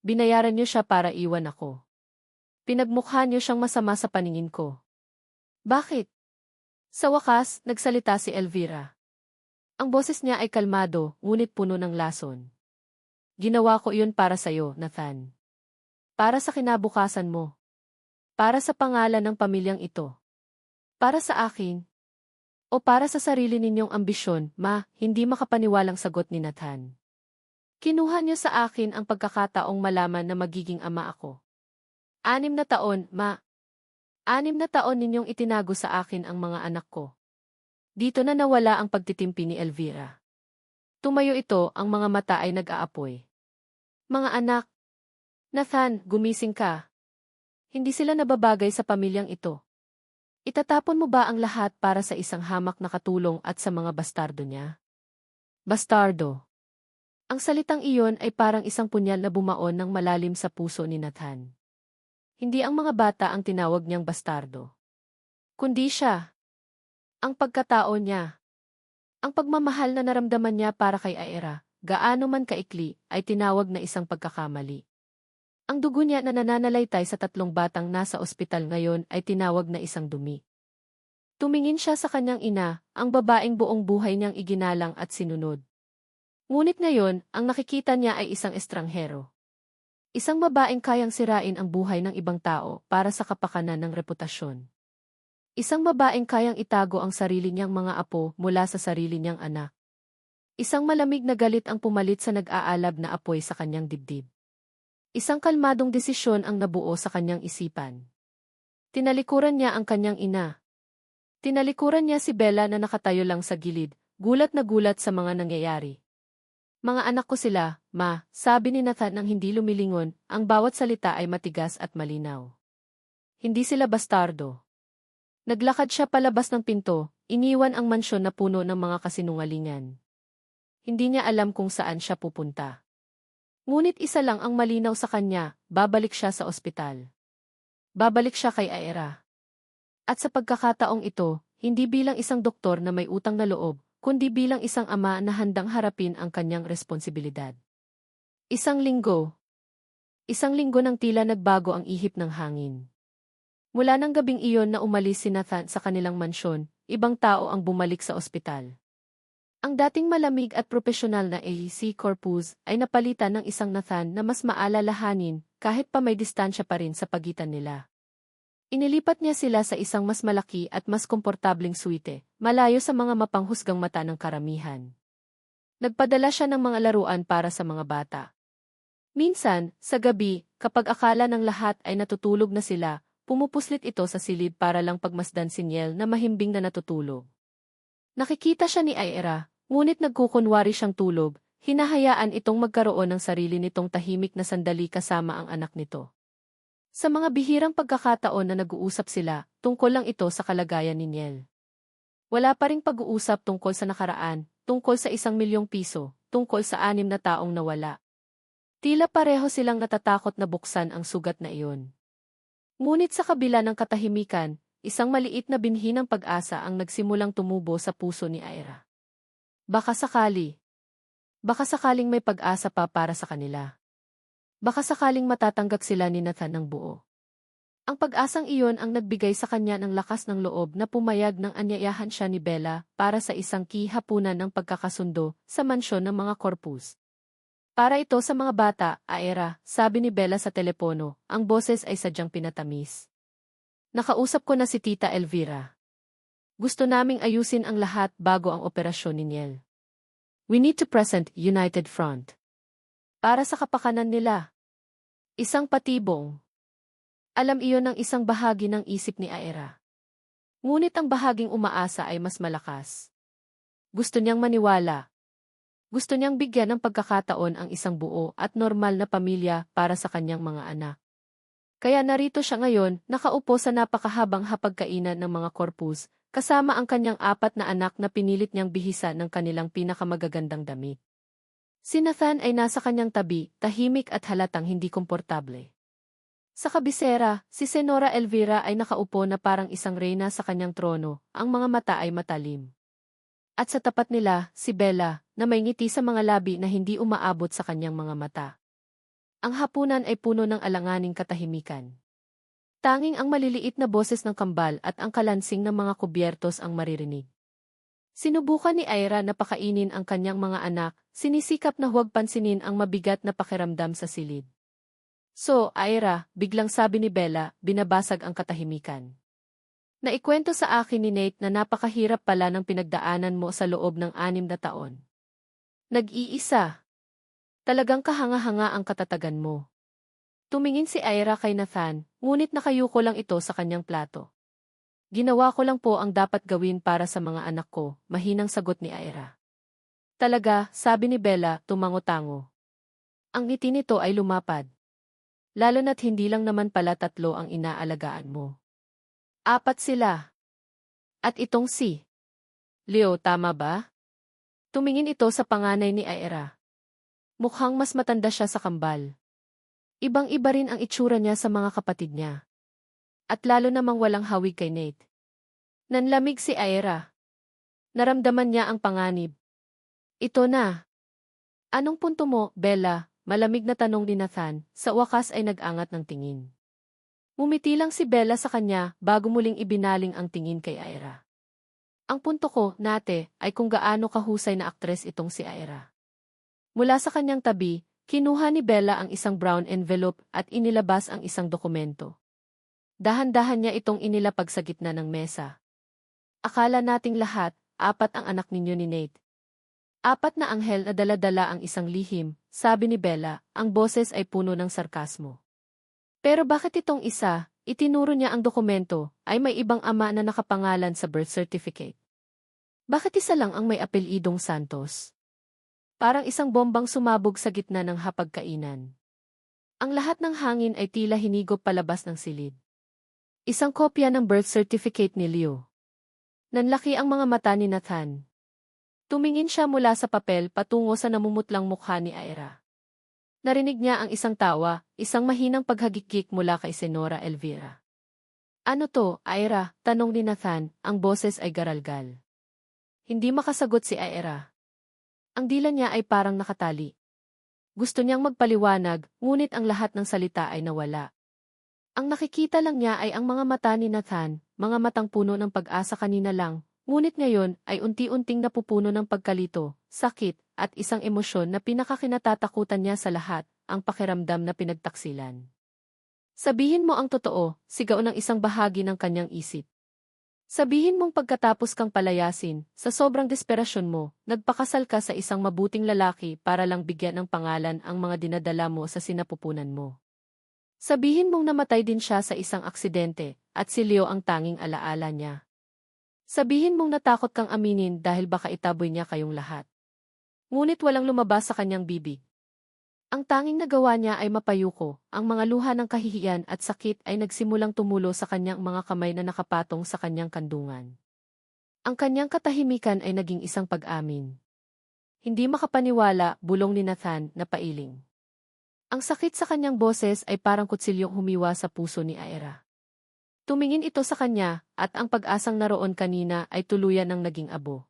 Binayaran niyo siya para iwan ako. Pinagmukha niyo siyang masama sa paningin ko. Bakit? Sa wakas, nagsalita si Elvira. Ang boses niya ay kalmado, ngunit puno ng lason. Ginawa ko iyon para sa'yo, Nathan. Para sa kinabukasan mo. Para sa pangalan ng pamilyang ito. Para sa akin. O para sa sarili ninyong ambisyon, ma, hindi makapaniwalang sagot ni Nathan. Kinuha niyo sa akin ang pagkakataong malaman na magiging ama ako. 6 na taon, ma. 6 na taon ninyong itinago sa akin ang mga anak ko. Dito na nawala ang pagtitimpi ni Elvira. Tumayo ito, ang mga mata ay nag-aapoy. Mga anak. Nathan, gumising ka. Hindi sila nababagay sa pamilyang ito. Itatapon mo ba ang lahat para sa isang hamak na katulong at sa mga bastardo niya? Bastardo. Ang salitang iyon ay parang isang punyal na bumaon ng malalim sa puso ni Nathan. Hindi ang mga bata ang tinawag niyang bastardo. Kundi siya. Ang pagkatao niya. Ang pagmamahal na naramdaman niya para kay Aira, gaano man kaikli, ay tinawag na isang pagkakamali. Ang dugo niya na nananalaytay sa 3 batang nasa ospital ngayon ay tinawag na isang dumi. Tumingin siya sa kanyang ina, ang babaeng buong buhay niyang iginalang at sinunod. Ngunit ngayon, ang nakikita niya ay isang estranghero. Isang babaeng kayang sirain ang buhay ng ibang tao para sa kapakanan ng reputasyon. Isang babaeng kayang itago ang sarili niyang mga apo mula sa sarili niyang anak. Isang malamig na galit ang pumalit sa nag-aalab na apoy sa kanyang dibdib. Isang kalmadong desisyon ang nabuo sa kanyang isipan. Tinalikuran niya ang kanyang ina. Tinalikuran niya si Bella na nakatayo lang sa gilid, gulat na gulat sa mga nangyayari. Mga anak ko sila, ma, sabi ni Nathan nang hindi lumilingon, ang bawat salita ay matigas at malinaw. Hindi sila bastardo. Naglakad siya palabas ng pinto, iniwan ang mansyon na puno ng mga kasinungalingan. Hindi niya alam kung saan siya pupunta. Ngunit isa lang ang malinaw sa kanya, babalik siya sa ospital. Babalik siya kay Aira. At sa pagkakataong ito, hindi bilang isang doktor na may utang na loob, kundi bilang isang ama na handang harapin ang kanyang responsibilidad. Isang linggo. Isang linggo nang tila nagbago ang ihip ng hangin. Mula ng gabing iyon na umalis si Nathan sa kanilang mansyon, ibang tao ang bumalik sa ospital. Ang dating malamig at propesyonal na AC Corpus ay napalitan ng isang Nathan na mas maalalahanin kahit pa may distansya pa rin sa pagitan nila. Inilipat niya sila sa isang mas malaki at mas komportabling suite, malayo sa mga mapanghusgang mata ng karamihan. Nagpadala siya ng mga laruan para sa mga bata. Minsan, sa gabi, kapag akala ng lahat ay natutulog na sila, pumupuslit ito sa silid para lang pagmasdan si Niel na mahimbing na natutulog. Nakikita siya ni Aira, ngunit nagkukunwari siyang tulog, hinahayaan itong magkaroon ng sarili nitong tahimik na sandali kasama ang anak nito. Sa mga bihirang pagkakataon na nag-uusap sila, tungkol lang ito sa kalagayan ni Niel. Wala pa ring pag-uusap tungkol sa nakaraan, tungkol sa 1,000,000 piso, tungkol sa 6 na taong nawala. Tila pareho silang natatakot na buksan ang sugat na iyon. Ngunit sa kabila ng katahimikan, isang maliit na binhi ng pag-asa ang nagsimulang tumubo sa puso ni Aira. Baka sakali. Baka sakaling may pag-asa pa para sa kanila. Baka sakaling matatanggap sila ni Nathan ng buo. Ang pag-asang iyon ang nagbigay sa kanya ng lakas ng loob na pumayag ng anyayahan siya ni Bella para sa isang kihapunan ng pagkakasundo sa mansyon ng mga Corpus. Para ito sa mga bata, Aira, sabi ni Bella sa telepono, ang boses ay sadyang pinatamis. Nakausap ko na si Tita Elvira. Gusto naming ayusin ang lahat bago ang operasyon ni Niel. We need to present united front. Para sa kapakanan nila. Isang patibong. Alam iyon ng isang bahagi ng isip ni Aira. Ngunit ang bahaging umaasa ay mas malakas. Gusto niyang maniwala. Gusto niyang bigyan ng pagkakataon ang isang buo at normal na pamilya para sa kanyang mga anak. Kaya narito siya ngayon, nakaupo sa napakahabang hapagkainan ng mga Corpus, kasama ang kanyang 4 na anak na pinilit niyang bihisan ng kanilang pinakamagagandang damit. Si Nathan ay nasa kanyang tabi, tahimik at halatang hindi komportable. Sa kabisera, si Senora Elvira ay nakaupo na parang isang reyna sa kanyang trono, ang mga mata ay matalim. At sa tapat nila, si Bella, na may ngiti sa mga labi na hindi umaabot sa kanyang mga mata. Ang hapunan ay puno ng alanganing katahimikan. Tanging ang maliliit na boses ng kambal at ang kalansing ng mga kubyertos ang maririnig. Sinubukan ni Aira na pakainin ang kanyang mga anak, sinisikap na huwag pansinin ang mabigat na pakiramdam sa silid. So, Aira, biglang sabi ni Bella, binabasag ang katahimikan. Naikwento sa akin ni Nate na napakahirap pala ng pinagdaanan mo sa loob ng 6 na taon. Nag-iisa. Talagang kahanga-hanga ang katatagan mo. Tumingin si Ira kay Nathan, ngunit nakayuko lang ito sa kanyang plato. Ginawa ko lang po ang dapat gawin para sa mga anak ko, mahinang sagot ni Ira. Talaga, sabi ni Bella, tumango-tango. Ang ngiti nito ay lumapad. Lalo na't hindi lang naman pala 3 ang inaalagaan mo. 4 sila. At itong si Leo, tama ba? Tumingin ito sa panganay ni Ira. Mukhang mas matanda siya sa kambal. Ibang-iba rin ang itsura niya sa mga kapatid niya. At lalo namang walang hawig kay Nate. Nanlamig si Ira. Naramdaman niya ang panganib. Ito na. Anong punto mo, Bella? Malamig na tanong ni Nathan, sa wakas ay nag-angat ng tingin. Mumiti lang si Bella sa kanya bago muling ibinaling ang tingin kay Ira. Ang punto ko, nate, ay kung gaano kahusay na aktres itong si Ira. Mula sa kanyang tabi, kinuha ni Bella ang isang brown envelope at inilabas ang isang dokumento. Dahan-dahan niya itong inilapag sa gitna ng mesa. Akala nating lahat, 4 ang anak ninyo ni Nate. 4 na anghel na dala-dala ang isang lihim, sabi ni Bella, ang boses ay puno ng sarkasmo. Pero bakit itong isa, itinuro niya ang dokumento, ay may ibang ama na nakapangalan sa birth certificate? Bakit isa lang ang may apelyidong Santos? Parang isang bombang sumabog sa gitna ng hapagkainan. Ang lahat ng hangin ay tila hinigop palabas ng silid. Isang kopya ng birth certificate ni Leo. Nanlaki ang mga mata ni Nathan. Tumingin siya mula sa papel patungo sa namumutlang mukha ni Ira. Narinig niya ang isang tawa, isang mahinang paghagikik mula kay Senora Elvira. Ano to, Ira? Tanong ni Nathan, ang boses ay garalgal. Hindi makasagot si Ira. Ang dila niya ay parang nakatali. Gusto niyang magpaliwanag, ngunit ang lahat ng salita ay nawala. Ang nakikita lang niya ay ang mga mata ni Nathan, mga matang puno ng pag-asa kanina lang, ngunit ngayon ay unti-unting napupuno ng pagkalito, sakit, at isang emosyon na pinakakinatatakutan niya sa lahat, ang pakiramdam na pinagtaksilan. Sabihin mo ang totoo, sigaw ng isang bahagi ng kanyang isip. Sabihin mong pagkatapos kang palayasin, sa sobrang desperasyon mo, nagpakasal ka sa isang mabuting lalaki para lang bigyan ng pangalan ang mga dinadala mo sa sinapupunan mo. Sabihin mong namatay din siya sa isang aksidente, at si Leo ang tanging alaala niya. Sabihin mong natakot kang aminin dahil baka itaboy niya kayong lahat. Ngunit walang lumabas sa kanyang bibig. Ang tanging nagawa niya ay mapayuko, ang mga luha ng kahihiyan at sakit ay nagsimulang tumulo sa kanyang mga kamay na nakapatong sa kanyang kandungan. Ang kanyang katahimikan ay naging isang pag-amin. Hindi makapaniwala, bulong ni Nathan, na pailing. Ang sakit sa kanyang boses ay parang kutsilyong humiwa sa puso ni Ira. Tumingin ito sa kanya, at ang pag-asang naroon kanina ay tuluyan ng naging abo.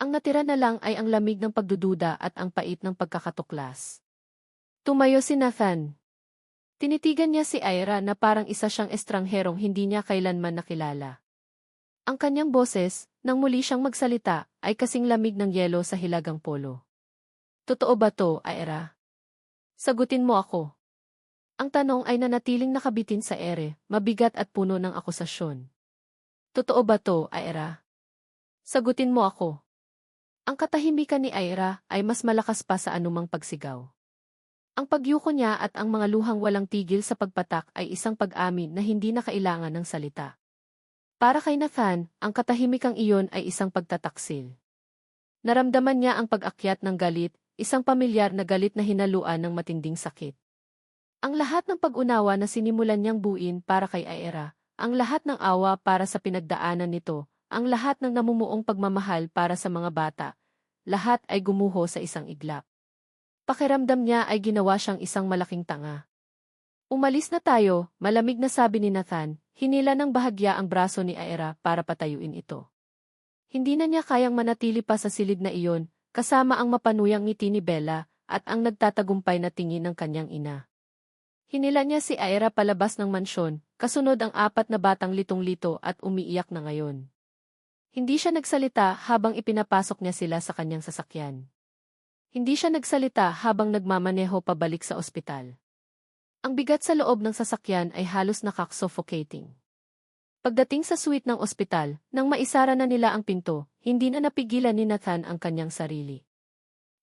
Ang natira na lang ay ang lamig ng pagdududa at ang pait ng pagkakatuklas. Tumayo si Nathan. Tinitigan niya si Ira na parang isa siyang estrangherong hindi niya kailanman nakilala. Ang kanyang boses, nang muli siyang magsalita, ay kasing lamig ng yelo sa hilagang polo. Totoo ba to, Ira? Sagutin mo ako. Ang tanong ay nanatiling nakabitin sa ere, mabigat at puno ng akusasyon. Totoo ba to, Ira? Sagutin mo ako. Ang katahimikan ni Ira ay mas malakas pa sa anumang pagsigaw. Ang pagyuko niya at ang mga luhang walang tigil sa pagpatak ay isang pag-amin na hindi na kailangan ng salita. Para kay Nathan, ang katahimikang iyon ay isang pagtataksil. Naramdaman niya ang pag-akyat ng galit, isang pamilyar na galit na hinaluan ng matinding sakit. Ang lahat ng pag-unawa na sinimulan niyang buuin para kay Ira, ang lahat ng awa para sa pinagdaanan nito, ang lahat ng namumuong pagmamahal para sa mga bata, lahat ay gumuho sa isang iglap. Pakiramdam niya ay ginawa siyang isang malaking tanga. Umalis na tayo, malamig na sabi ni Nathan, hinila ng bahagya ang braso ni Ira para patayuin ito. Hindi na niya kayang manatili pa sa silid na iyon, kasama ang mapanuyang ngiti ni Bella at ang nagtatagumpay na tingin ng kanyang ina. Hinila niya si Ira palabas ng mansyon, kasunod ang 4 na batang litong-lito at umiiyak na ngayon. Hindi siya nagsalita habang ipinapasok niya sila sa kanyang sasakyan. Hindi siya nagsalita habang nagmamaneho pabalik sa ospital. Ang bigat sa loob ng sasakyan ay halos nakak-suffocating. Pagdating sa suite ng ospital, nang maisara na nila ang pinto, hindi na napigilan ni Nathan ang kanyang sarili.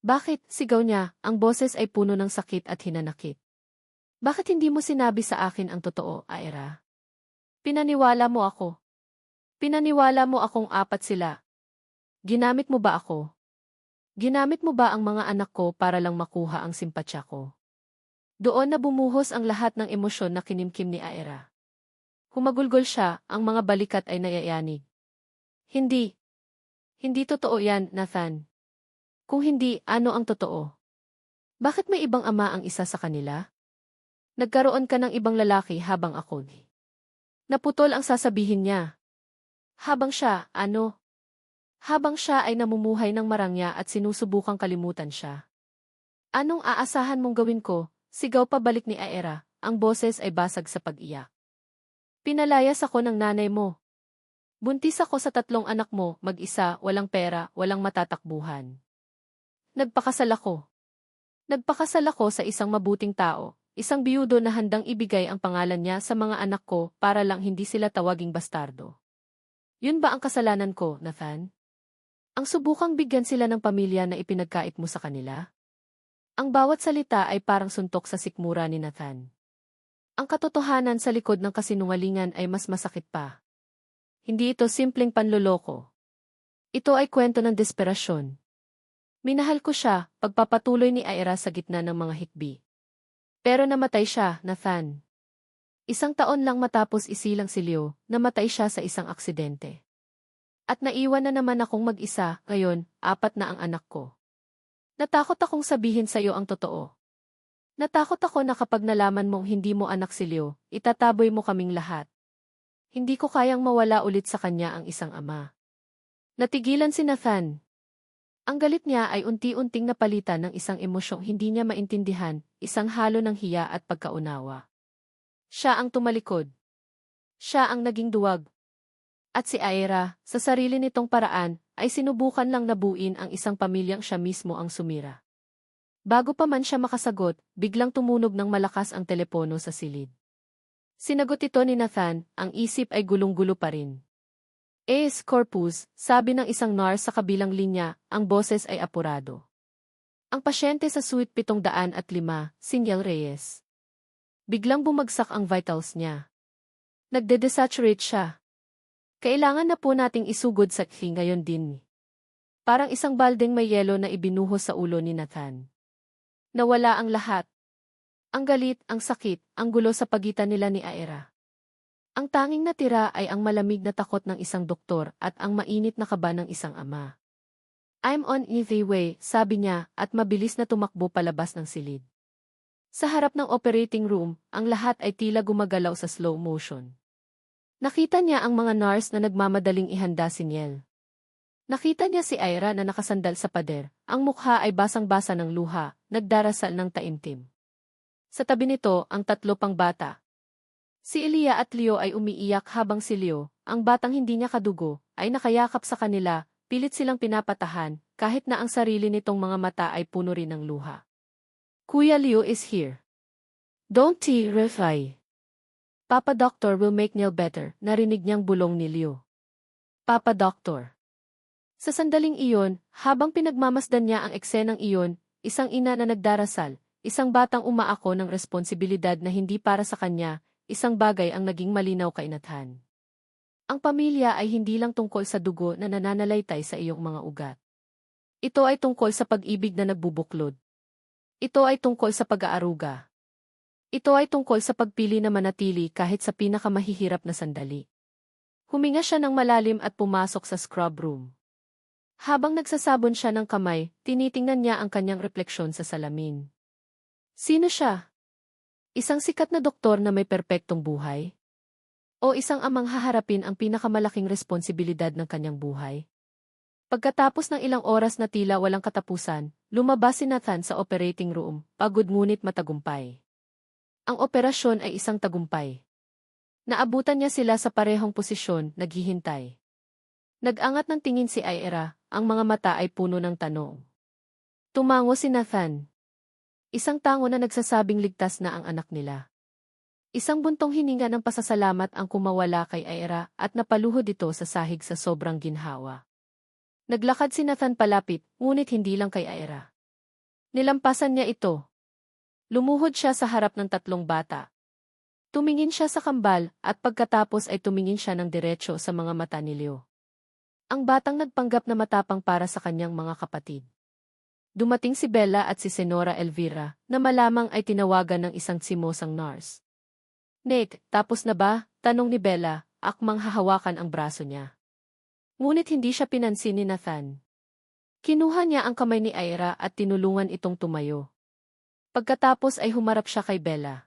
Bakit, sigaw niya, ang boses ay puno ng sakit at hinanakit. Bakit hindi mo sinabi sa akin ang totoo, Aira? Pinaniwala mo ako. Pinaniwala mo akong apat sila. Ginamit mo ba ako? Ginamit mo ba ang mga anak ko para lang makuha ang simpatsya ko? Doon na bumuhos ang lahat ng emosyon na kinimkim ni Aira. Humagulgol siya, ang mga balikat ay nayayanig. Hindi. Hindi totoo yan, Nathan. Kung hindi, ano ang totoo? Bakit may ibang ama ang isa sa kanila? Nagkaroon ka ng ibang lalaki habang ako. Naputol ang sasabihin niya. Habang siya, ano? Habang siya ay namumuhay ng marangya at sinusubukang kalimutan siya. Anong aasahan mong gawin ko? Sigaw pabalik ni Aira, ang boses ay basag sa pag-iyak. Pinalayas ako ng nanay mo. Buntis ako sa 3 anak mo, mag-isa, walang pera, walang matatakbuhan. Nagpakasal ako. Nagpakasal ako sa isang mabuting tao, isang biyudo na handang ibigay ang pangalan niya sa mga anak ko para lang hindi sila tawaging bastardo. Yun ba ang kasalanan ko, Nathan? Ang subukang bigyan sila ng pamilya na ipinagkait mo sa kanila? Ang bawat salita ay parang suntok sa sikmura ni Nathan. Ang katotohanan sa likod ng kasinungalingan ay mas masakit pa. Hindi ito simpleng panloloko. Ito ay kwento ng desperasyon. Minahal ko siya, pagpapatuloy ni Aira sa gitna ng mga hikbi. Pero namatay siya, Nathan. 1 taon lang matapos isilang si Leo, namatay siya sa isang aksidente. At naiwan na naman akong mag-isa, ngayon, 4 na ang anak ko. Natakot akong sabihin sa iyo ang totoo. Natakot ako na kapag nalaman mong hindi mo anak si Leo, itataboy mo kaming lahat. Hindi ko kayang mawala ulit sa kanya ang isang ama. Natigilan si Nathan. Ang galit niya ay unti-unting napalitan ng isang emosyong hindi niya maintindihan, isang halo ng hiya at pagkaunawa. Siya ang tumalikod. Siya ang naging duwag. At si Aira, sa sarili nitong paraan, ay sinubukan lang nabuin ang isang pamilyang siya mismo ang sumira. Bago pa man siya makasagot, biglang tumunog ng malakas ang telepono sa silid. Sinagot ito ni Nathan, ang isip ay gulong-gulo pa rin. Corpus, sabi ng isang nurse sa kabilang linya, ang boses ay apurado. Ang pasyente sa suite 705, Siniel Reyes. Biglang bumagsak ang vitals niya. Nagde-desaturate siya. Kailangan na po nating isugod sa ngayon din. Parang isang baldeng may yelo na ibinuhos sa ulo ni Nathan. Nawala ang lahat. Ang galit, ang sakit, ang gulo sa pagitan nila ni Aira. Ang tanging natira ay ang malamig na takot ng isang doktor at ang mainit na kaba ng isang ama. I'm on the way, sabi niya, at mabilis na tumakbo palabas ng silid. Sa harap ng operating room, ang lahat ay tila gumagalaw sa slow motion. Nakita niya ang mga nurse na nagmamadaling ihanda si Niel. Nakita niya si Aira na nakasandal sa pader, ang mukha ay basang-basa ng luha, nagdarasal ng taimtim. Sa tabi nito, ang 3 pang bata. Si Elia at Leo ay umiiyak habang si Leo, ang batang hindi niya kadugo, ay nakayakap sa kanila, pilit silang pinapatahan, kahit na ang sarili nitong mga mata ay puno rin ng luha. Kuya Leo is here. Don't terrify. Papa Doctor will make Neil better, narinig niyang bulong ni Leo. Papa Doctor. Sa sandaling iyon, habang pinagmamasdan niya ang eksenang iyon, isang ina na nagdarasal, isang batang umaako ng responsibilidad na hindi para sa kanya, isang bagay ang naging malinaw kay Nathan. Ang pamilya ay hindi lang tungkol sa dugo na nananalaytay sa iyong mga ugat. Ito ay tungkol sa pag-ibig na nagbubuklod. Ito ay tungkol sa pag-aaruga. Ito ay tungkol sa pagpili na manatili kahit sa pinakamahihirap na sandali. Huminga siya ng malalim at pumasok sa scrub room. Habang nagsasabon siya ng kamay, tinitingnan niya ang kanyang refleksyon sa salamin. Sino siya? Isang sikat na doktor na may perpektong buhay? O isang amang haharapin ang pinakamalaking responsibilidad ng kanyang buhay? Pagkatapos ng ilang oras na tila walang katapusan, lumabas si Nathan sa operating room, pagod ngunit matagumpay. Ang operasyon ay isang tagumpay. Naabutan niya sila sa parehong posisyon, naghihintay. Nag-angat ng tingin si Aira, ang mga mata ay puno ng tanong. Tumango si Nathan. Isang tango na nagsasabing ligtas na ang anak nila. Isang buntong hininga ng pasasalamat ang kumawala kay Aira at napaluhod ito sa sahig sa sobrang ginhawa. Naglakad si Nathan palapit, ngunit hindi lang kay Aira. Nilampasan niya ito. Lumuhod siya sa harap ng tatlong bata. Tumingin siya sa kambal at pagkatapos ay tumingin siya ng diretsyo sa mga mata ni Leo. Ang batang nagpanggap na matapang para sa kanyang mga kapatid. Dumating si Bella at si Senora Elvira, na malamang ay tinawagan ng isang tsimosang nurse. Nick, tapos na ba? Tanong ni Bella, akmang hahawakan ang braso niya. Ngunit hindi siya pinansin ni Nathan. Kinuha niya ang kamay ni Aira at tinulungan itong tumayo. Pagkatapos ay humarap siya kay Bella.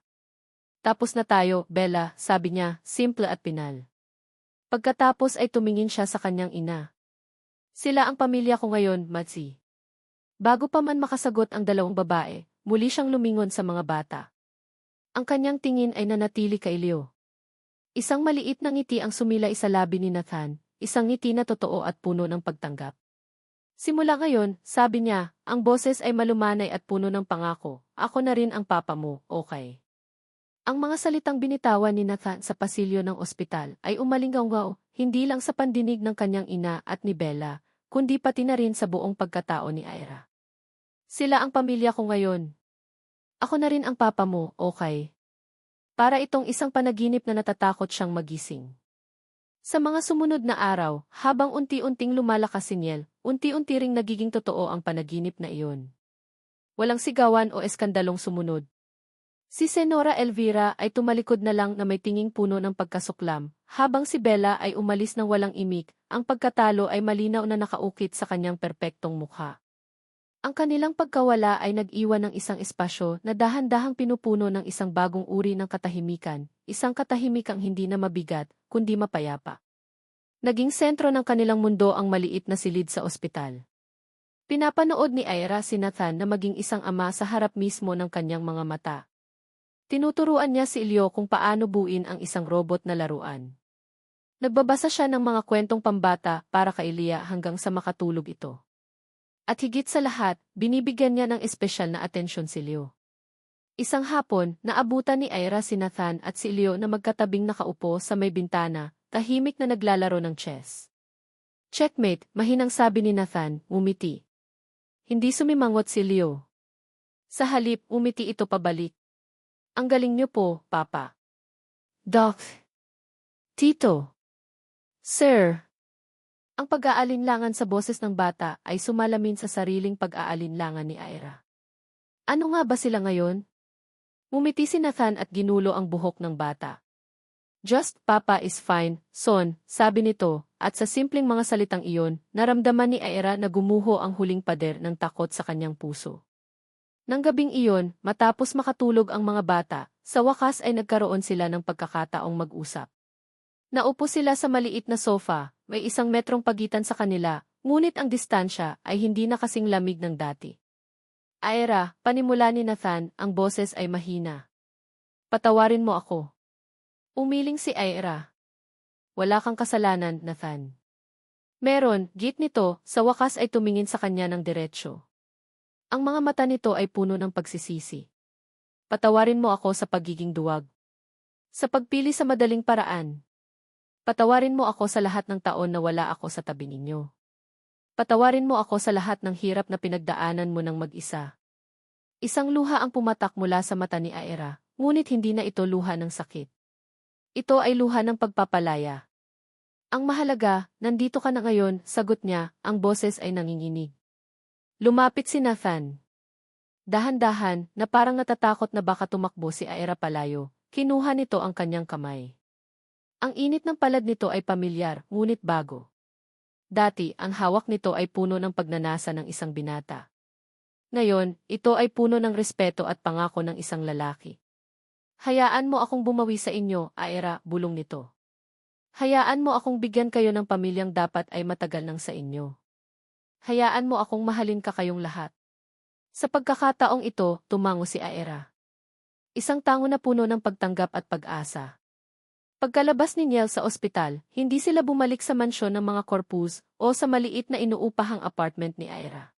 Tapos na tayo, Bella, sabi niya, simple at pinal. Pagkatapos ay tumingin siya sa kanyang ina. Sila ang pamilya ko ngayon, Matsi. Bago pa man makasagot ang dalawang babae, muli siyang lumingon sa mga bata. Ang kanyang tingin ay nanatili kay Leo. Isang maliit na ngiti ang sumilay sa labi ni Nathan, isang ngiti na totoo at puno ng pagtanggap. Simula ngayon, sabi niya, ang boses ay malumanay at puno ng pangako, ako na rin ang papa mo, okay? Ang mga salitang binitawan ni Nathan sa pasilyo ng ospital ay umalinggaw, hindi lang sa pandinig ng kanyang ina at ni Bella, kundi pati na rin sa buong pagkatao ni Aira. Sila ang pamilya ko ngayon. Ako na rin ang papa mo, okay? Para itong isang panaginip na natatakot siyang magising. Sa mga sumunod na araw, habang unti-unting lumalakas si Niel, unti-unti ring nagiging totoo ang panaginip na iyon. Walang sigawan o eskandalong sumunod. Si Senora Elvira ay tumalikod na lang na may tinging puno ng pagkasuklam, habang si Bella ay umalis ng walang imik, ang pagkatalo ay malinaw na nakaukit sa kanyang perpektong mukha. Ang kanilang pagkawala ay nag-iwan ng isang espasyo na dahan-dahang pinupuno ng isang bagong uri ng katahimikan, isang katahimikang hindi na mabigat, kundi mapayapa. Naging sentro ng kanilang mundo ang maliit na silid sa ospital. Pinapanood ni Aira si Nathan na maging isang ama sa harap mismo ng kanyang mga mata. Tinuturuan niya si Leo kung paano buuin ang isang robot na laruan. Nagbabasa siya ng mga kwentong pambata para kay Leah hanggang sa makatulog ito. At higit sa lahat, binibigyan niya ng espesyal na atensyon si Leo. Isang hapon, naabutan ni Aira si Nathan at si Leo na magkatabing nakaupo sa may bintana, tahimik na naglalaro ng chess. Checkmate, mahinang sabi ni Nathan, umiti. Hindi sumimangot si Leo. Sa halip, umiti ito pabalik. Ang galing niyo po, Papa. Doc. Tito. Sir. Ang pag-aalinlangan sa boses ng bata ay sumalamin sa sariling pag-aalinlangan ni Aira. Ano nga ba sila ngayon? Umiti si Nathan at ginulo ang buhok ng bata. Just Papa is fine, son, sabi nito, at sa simpleng mga salitang iyon, naramdaman ni Aira na gumuho ang huling pader ng takot sa kanyang puso. Nang gabing iyon, matapos makatulog ang mga bata, sa wakas ay nagkaroon sila ng pagkakataong mag-usap. Naupo sila sa maliit na sofa, may 1 metrong pagitan sa kanila, ngunit ang distansya ay hindi na kasing lamig ng dati. Aira, panimula ni Nathan, ang boses ay mahina. Patawarin mo ako. Umiling si Aira. Wala kang kasalanan, Nathan. Meron, git nito, sa wakas ay tumingin sa kanya ng diretsyo. Ang mga mata nito ay puno ng pagsisisi. Patawarin mo ako sa pagiging duwag. Sa pagpili sa madaling paraan. Patawarin mo ako sa lahat ng taon na wala ako sa tabi ninyo. Patawarin mo ako sa lahat ng hirap na pinagdaanan mo ng mag-isa. Isang luha ang pumatak mula sa mata ni Aira, ngunit hindi na ito luha ng sakit. Ito ay luha ng pagpapalaya. Ang mahalaga, nandito ka na ngayon, sagot niya, ang boses ay nanginginig. Lumapit si Nathan. Dahan-dahan, na parang natatakot na baka tumakbo si Aira palayo, kinuha nito ang kanyang kamay. Ang init ng palad nito ay pamilyar, ngunit bago. Dati, ang hawak nito ay puno ng pagnanasa ng isang binata. Ngayon, ito ay puno ng respeto at pangako ng isang lalaki. Hayaan mo akong bumawi sa inyo, Aira, bulong nito. Hayaan mo akong bigyan kayo ng pamilyang dapat ay matagal nang sa inyo. Hayaan mo akong mahalin ka kayong lahat. Sa pagkakataong ito, tumango si Aira. Isang tango na puno ng pagtanggap at pag-asa. Pagkalabas ni Niel sa ospital, hindi sila bumalik sa mansyon ng mga Corpus o sa maliit na inuupahang apartment ni Aira.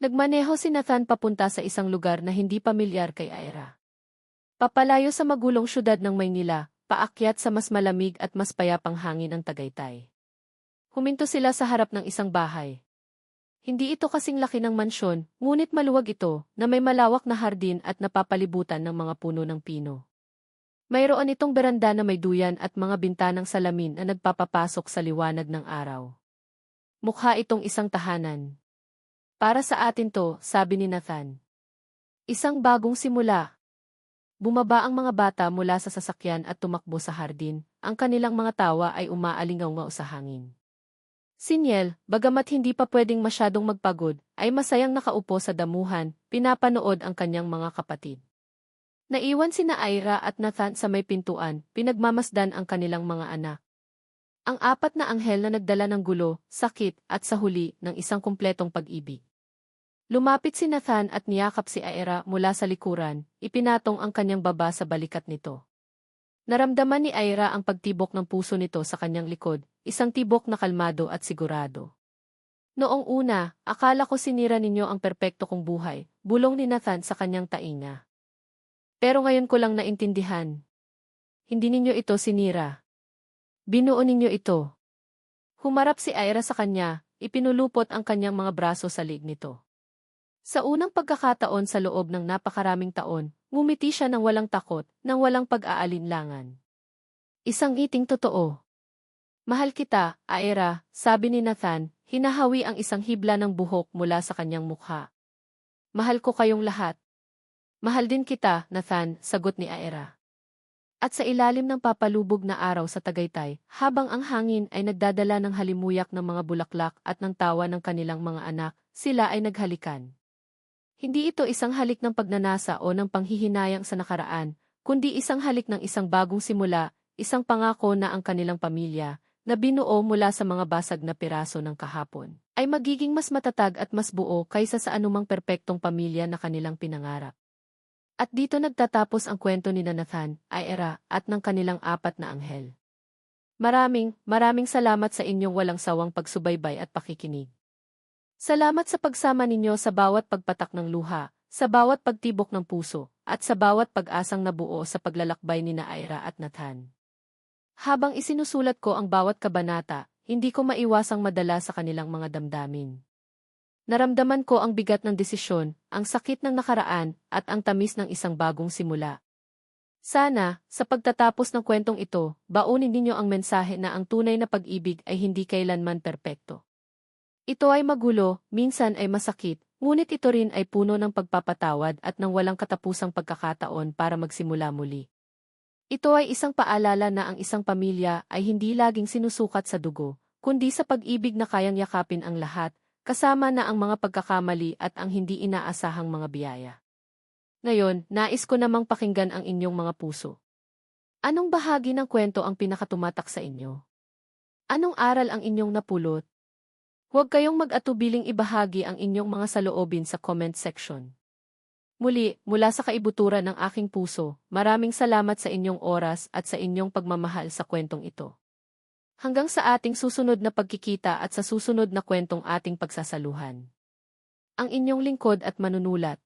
Nagmaneho si Nathan papunta sa isang lugar na hindi pamilyar kay Aira. Papalayo sa magulong syudad ng Maynila, paakyat sa mas malamig at mas payapang hangin ng Tagaytay. Huminto sila sa harap ng isang bahay. Hindi ito kasing laki ng mansyon, ngunit maluwag ito, na may malawak na hardin at napapalibutan ng mga puno ng pino. Mayroon itong beranda na may duyan at mga bintanang salamin na nagpapapasok sa liwanag ng araw. Mukha itong isang tahanan. Para sa atin to, sabi ni Nathan. Isang bagong simula. Bumaba ang mga bata mula sa sasakyan at tumakbo sa hardin, ang kanilang mga tawa ay umaalingaw sa hangin. Si Niel, bagamat hindi pa pwedeng masyadong magpagod, ay masayang nakaupo sa damuhan, pinapanood ang kanyang mga kapatid. Naiwan sina Ira at Nathan sa may pintuan, pinagmamasdan ang kanilang mga anak. Ang apat na anghel na nagdala ng gulo, sakit, at sa huli, ng isang kumpletong pag-ibig. Lumapit si Nathan at niyakap si Ira mula sa likuran, ipinatong ang kanyang baba sa balikat nito. Naramdaman ni Ira ang pagtibok ng puso nito sa kanyang likod, isang tibok na kalmado at sigurado. Noong una, akala ko sinira ninyo ang perpekto kong buhay, bulong ni Nathan sa kanyang tainga. Pero ngayon ko lang naintindihan. Hindi ninyo ito sinira. Binuo ninyo ito. Humarap si Ira sa kanya, ipinulupot ang kanyang mga braso sa liig nito. Sa unang pagkakataon sa loob ng napakaraming taon, ngumiti siya ng walang takot, ng walang pag-aalinlangan. Isang ngiting totoo. Mahal kita, Ira, sabi ni Nathan, hinahawi ang isang hibla ng buhok mula sa kanyang mukha. Mahal ko kayong lahat. Mahal din kita, Nathan, sagot ni Ira. At sa ilalim ng papalubog na araw sa Tagaytay, habang ang hangin ay nagdadala ng halimuyak ng mga bulaklak at ng tawa ng kanilang mga anak, sila ay naghalikan. Hindi ito isang halik ng pagnanasa o ng panghihinayang sa nakaraan, kundi isang halik ng isang bagong simula, isang pangako na ang kanilang pamilya, na binuo mula sa mga basag na piraso ng kahapon, ay magiging mas matatag at mas buo kaysa sa anumang perpektong pamilya na kanilang pinangarap. At dito nagtatapos ang kwento ni Nathan, Ira, at ng kanilang apat na anghel. Maraming salamat sa inyong walang sawang pagsubaybay at pakikinig. Salamat sa pagsama ninyo sa bawat pagpatak ng luha, sa bawat pagtibok ng puso, at sa bawat pag-asang nabuo sa paglalakbay ni Ira at Nathan. Habang isinusulat ko ang bawat kabanata, hindi ko maiwasang madala sa kanilang mga damdamin. Naramdaman ko ang bigat ng desisyon, ang sakit ng nakaraan, at ang tamis ng isang bagong simula. Sana, sa pagtatapos ng kwentong ito, baunin ninyo ang mensahe na ang tunay na pag-ibig ay hindi kailanman perpekto. Ito ay magulo, minsan ay masakit, ngunit ito rin ay puno ng pagpapatawad at ng walang katapusang pagkakataon para magsimula muli. Ito ay isang paalala na ang isang pamilya ay hindi laging sinusukat sa dugo, kundi sa pag-ibig na kayang yakapin ang lahat, kasama na ang mga pagkakamali at ang hindi inaasahang mga biyaya. Ngayon, nais ko namang pakinggan ang inyong mga puso. Anong bahagi ng kwento ang pinakatumatak sa inyo? Anong aral ang inyong napulot? Huwag kayong mag-atubiling ibahagi ang inyong mga saloobin sa comment section. Muli, mula sa kaibuturan ng aking puso, maraming salamat sa inyong oras at sa inyong pagmamahal sa kwentong ito. Hanggang sa ating susunod na pagkikita at sa susunod na kwentong ating pagsasaluhan. Ang inyong lingkod at manunulat,